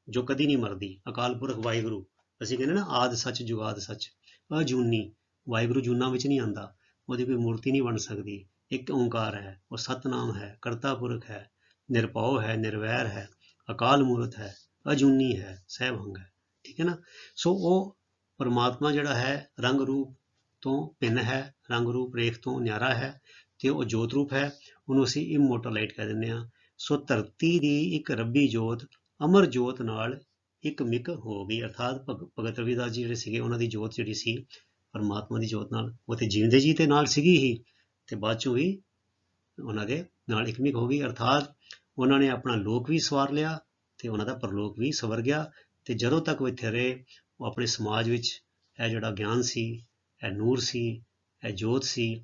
ਜੋ ਕਦੀ ਨਹੀਂ ਮਰਦੀ, ਅਕਾਲ ਪੁਰਖ ਵਾਹਿਗੁਰੂ, ਅਸੀਂ ਕਹਿੰਦੇ ਨਾ ਆਦ ਸੱਚ ਜੁਗਾਦ ਸੱਚ, ਅਜੂਨੀ, ਵਾਹਿਗੁਰੂ ਜੂਨਾਂ ਵਿੱਚ ਨਹੀਂ ਆਉਂਦਾ, ਉਹਦੀ ਕੋਈ ਮੂਰਤੀ ਨਹੀਂ ਬਣ ਸਕਦੀ, ਇੱਕ ਓਂਕਾਰ ਹੈ, ਉਹ ਸਤਨਾਮ ਹੈ, ਕਰਤਾ ਪੁਰਖ ਹੈ, ਨਿਰਭਉ ਹੈ, ਨਿਰਵੈਰ ਹੈ, ਅਕਾਲ ਮੂਰਤ ਹੈ, ਅਜੂਨੀ ਹੈ, ਸਹਿਭੰਗ ਹੈ। ਠੀਕ ਹੈ ਨਾ। ਸੋ ਉਹ ਪਰਮਾਤਮਾ ਜਿਹੜਾ ਹੈ ਰੰਗ ਰੂਪ ਤੋਂ ਭਿੰਨ ਹੈ, ਰੰਗ ਰੂਪ ਰੇਖ ਤੋਂ ਨਿਆਰਾ ਹੈ, ਤੇ ਉਹ ਜੋਤ ਰੂਪ ਹੈ, ਉਹਨੂੰ ਅਸੀਂ ਇਮੋਰਟਲ ਲਾਈਟ ਕਹਿ ਦਿੰਦੇ ਹਾਂ। ਸੋ ਧਰਤੀ ਦੀ ਇੱਕ ਰੱਬੀ ਜੋਤ ਅਮਰ ਜੋਤ ਨਾਲ ਇੱਕ ਮਿਕ ਹੋ ਗਈ, ਅਰਥਾਤ ਭਗਤ ਰਵਿਦਾਸ ਜੀ ਜਿਹੜੇ ਸੀਗੇ ਉਹਨਾਂ ਦੀ ਜੋਤ ਜਿਹੜੀ ਸੀ ਪਰਮਾਤਮਾ ਦੀ ਜੋਤ ਨਾਲ, ਉਹ ਤੇ ਜਿਉਂਦੇ ਜੀ ਤੇ ਨਾਲ ਸੀਗੀ ਹੀ, ਤੇ ਬਾਅਦ ਚੋਂ ਵੀ ਉਹਨਾਂ ਦੇ ਨਾਲ ਇੱਕਮਿਕ ਹੋ ਗਈ, ਅਰਥਾਤ ਉਹਨਾਂ ਨੇ ਆਪਣਾ ਲੋਕ ਵੀ ਸਵਾਰ ਲਿਆ ਤੇ ਉਹਨਾਂ ਦਾ ਪਰਲੋਕ ਵੀ ਸਵਰ ਗਿਆ। ਤੇ ਜਦੋਂ ਤੱਕ ਉਹ ਇੱਥੇ ਰਹੇ ਉਹ ਆਪਣੇ ਸਮਾਜ ਵਿੱਚ ਇਹ ਜਿਹੜਾ ਗਿਆਨ ਸੀ, ਇਹ ਨੂਰ ਸੀ, ਇਹ ਜੋਤ ਸੀ,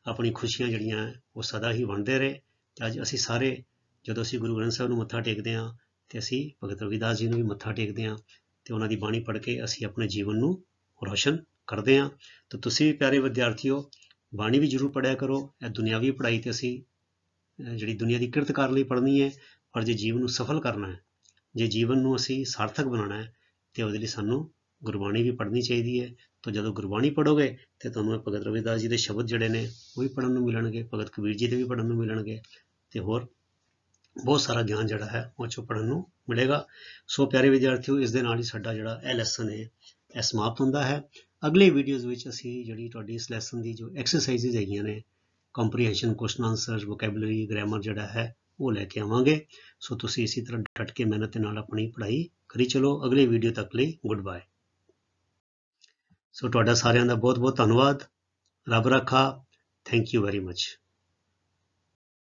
ਆਪਣੀ ਖੁਸ਼ੀਆਂ ਜਿਹੜੀਆਂ ਉਹ ਸਦਾ ਹੀ ਵੰਡਦੇ ਰਹੇ। ਤੇ ਅੱਜ ਅਸੀਂ ਸਾਰੇ ਜਦੋਂ ਅਸੀਂ ਗੁਰੂ ਗ੍ਰੰਥ ਸਾਹਿਬ ਨੂੰ ਮੱਥਾ ਟੇਕਦੇ ਹਾਂ ਤੇ ਅਸੀਂ ਭਗਤ ਰਵਿਦਾਸ ਜੀ ਨੂੰ ਵੀ ਮੱਥਾ ਟੇਕਦੇ ਹਾਂ, ਤੇ ਉਹਨਾਂ ਦੀ ਬਾਣੀ ਪੜ੍ਹ ਕੇ ਅਸੀਂ ਆਪਣੇ ਜੀਵਨ ਨੂੰ ਰੋਸ਼ਨ ਕਰਦੇ ਹਾਂ। ਤਾਂ ਤੁਸੀਂ ਵੀ ਪਿਆਰੇ ਵਿਦਿਆਰਥੀਓ ਬਾਣੀ ਵੀ ਜ਼ਰੂਰ ਪੜ੍ਹਿਆ ਕਰੋ। ਇਹ ਦੁਨਿਆਵੀ ਪੜ੍ਹਾਈ ਤੇ ਅਸੀਂ ਜਿਹੜੀ ਦੁਨੀਆ ਦੀ ਕਿਰਤ ਕਰਨ ਲਈ ਪੜ੍ਹਨੀ ਹੈ, ਪਰ ਜੇ ਜੀਵਨ ਨੂੰ ਸਫਲ ਕਰਨਾ ਹੈ, ਜੇ ਜੀਵਨ ਨੂੰ ਅਸੀਂ ਸਾਰਥਕ ਬਣਾਉਣਾ ਹੈ, ਤੇ ਉਹਦੇ ਲਈ ਸਾਨੂੰ ਗੁਰਬਾਣੀ ਵੀ ਪੜ੍ਹਨੀ ਚਾਹੀਦੀ ਹੈ। ਤਾਂ ਜਦੋਂ ਗੁਰਬਾਣੀ ਪੜ੍ਹੋਗੇ ਤੇ ਤੁਹਾਨੂੰ ਭਗਤ ਰਵਿਦਾਸ ਜੀ ਦੇ ਸ਼ਬਦ ਜਿਹੜੇ ਨੇ ਉਹ ਵੀ ਪੜ੍ਹਨ ਨੂੰ ਮਿਲਣਗੇ, ਭਗਤ ਕਬੀਰ ਜੀ ਦੇ ਵੀ ਪੜ੍ਹਨ ਨੂੰ ਮਿਲਣਗੇ, ਤੇ ਹੋਰ ਬਹੁਤ ਸਾਰਾ ਗਿਆਨ ਜਿਹੜਾ ਹੈ ਉਹ 'ਚੋਂ ਪੜ੍ਹਨ ਨੂੰ ਮਿਲੇਗਾ। ਸੋ ਪਿਆਰੇ ਵਿਦਿਆਰਥੀਓ, ਇਸ ਦੇ ਨਾਲ ਹੀ ਸਾਡਾ ਜਿਹੜਾ ਇਹ ਲੈਸਨ ਹੈ ਇਹ ਸਮਾਪਤ ਹੁੰਦਾ ਹੈ। ਅਗਲੇ ਵੀਡੀਓਜ਼ ਵਿੱਚ ਅਸੀਂ ਜਿਹੜੀ ਤੁਹਾਡੀ ਇਸ ਲੈਸਨ ਦੀ ਜੋ ਐਕਸਰਸਾਈਜ਼ਜ਼ ਹੈਗੀਆਂ ਨੇ, comprehension, question answer, vocabulary, grammar ਜਿਹੜਾ ਹੈ ਉਹ ਲੈ ਕੇ ਆਵਾਂਗੇ। ਸੋ ਤੁਸੀਂ ਇਸੇ ਤਰ੍ਹਾਂ ਡਟ ਕੇ ਮਿਹਨਤ ਦੇ ਨਾਲ ਆਪਣੀ ਪੜ੍ਹਾਈ ਕਰੀ ਚਲੋ। ਅਗਲੇ ਵੀਡੀਓ ਤੱਕ ਲਈ ਗੁੱਡ ਬਾਏ। ਸੋ ਤੁਹਾਡਾ ਸਾਰਿਆਂ ਦਾ ਬਹੁਤ ਬਹੁਤ ਧੰਨਵਾਦ। ਰੱਬ ਰਾਖਾ। Thank you very much.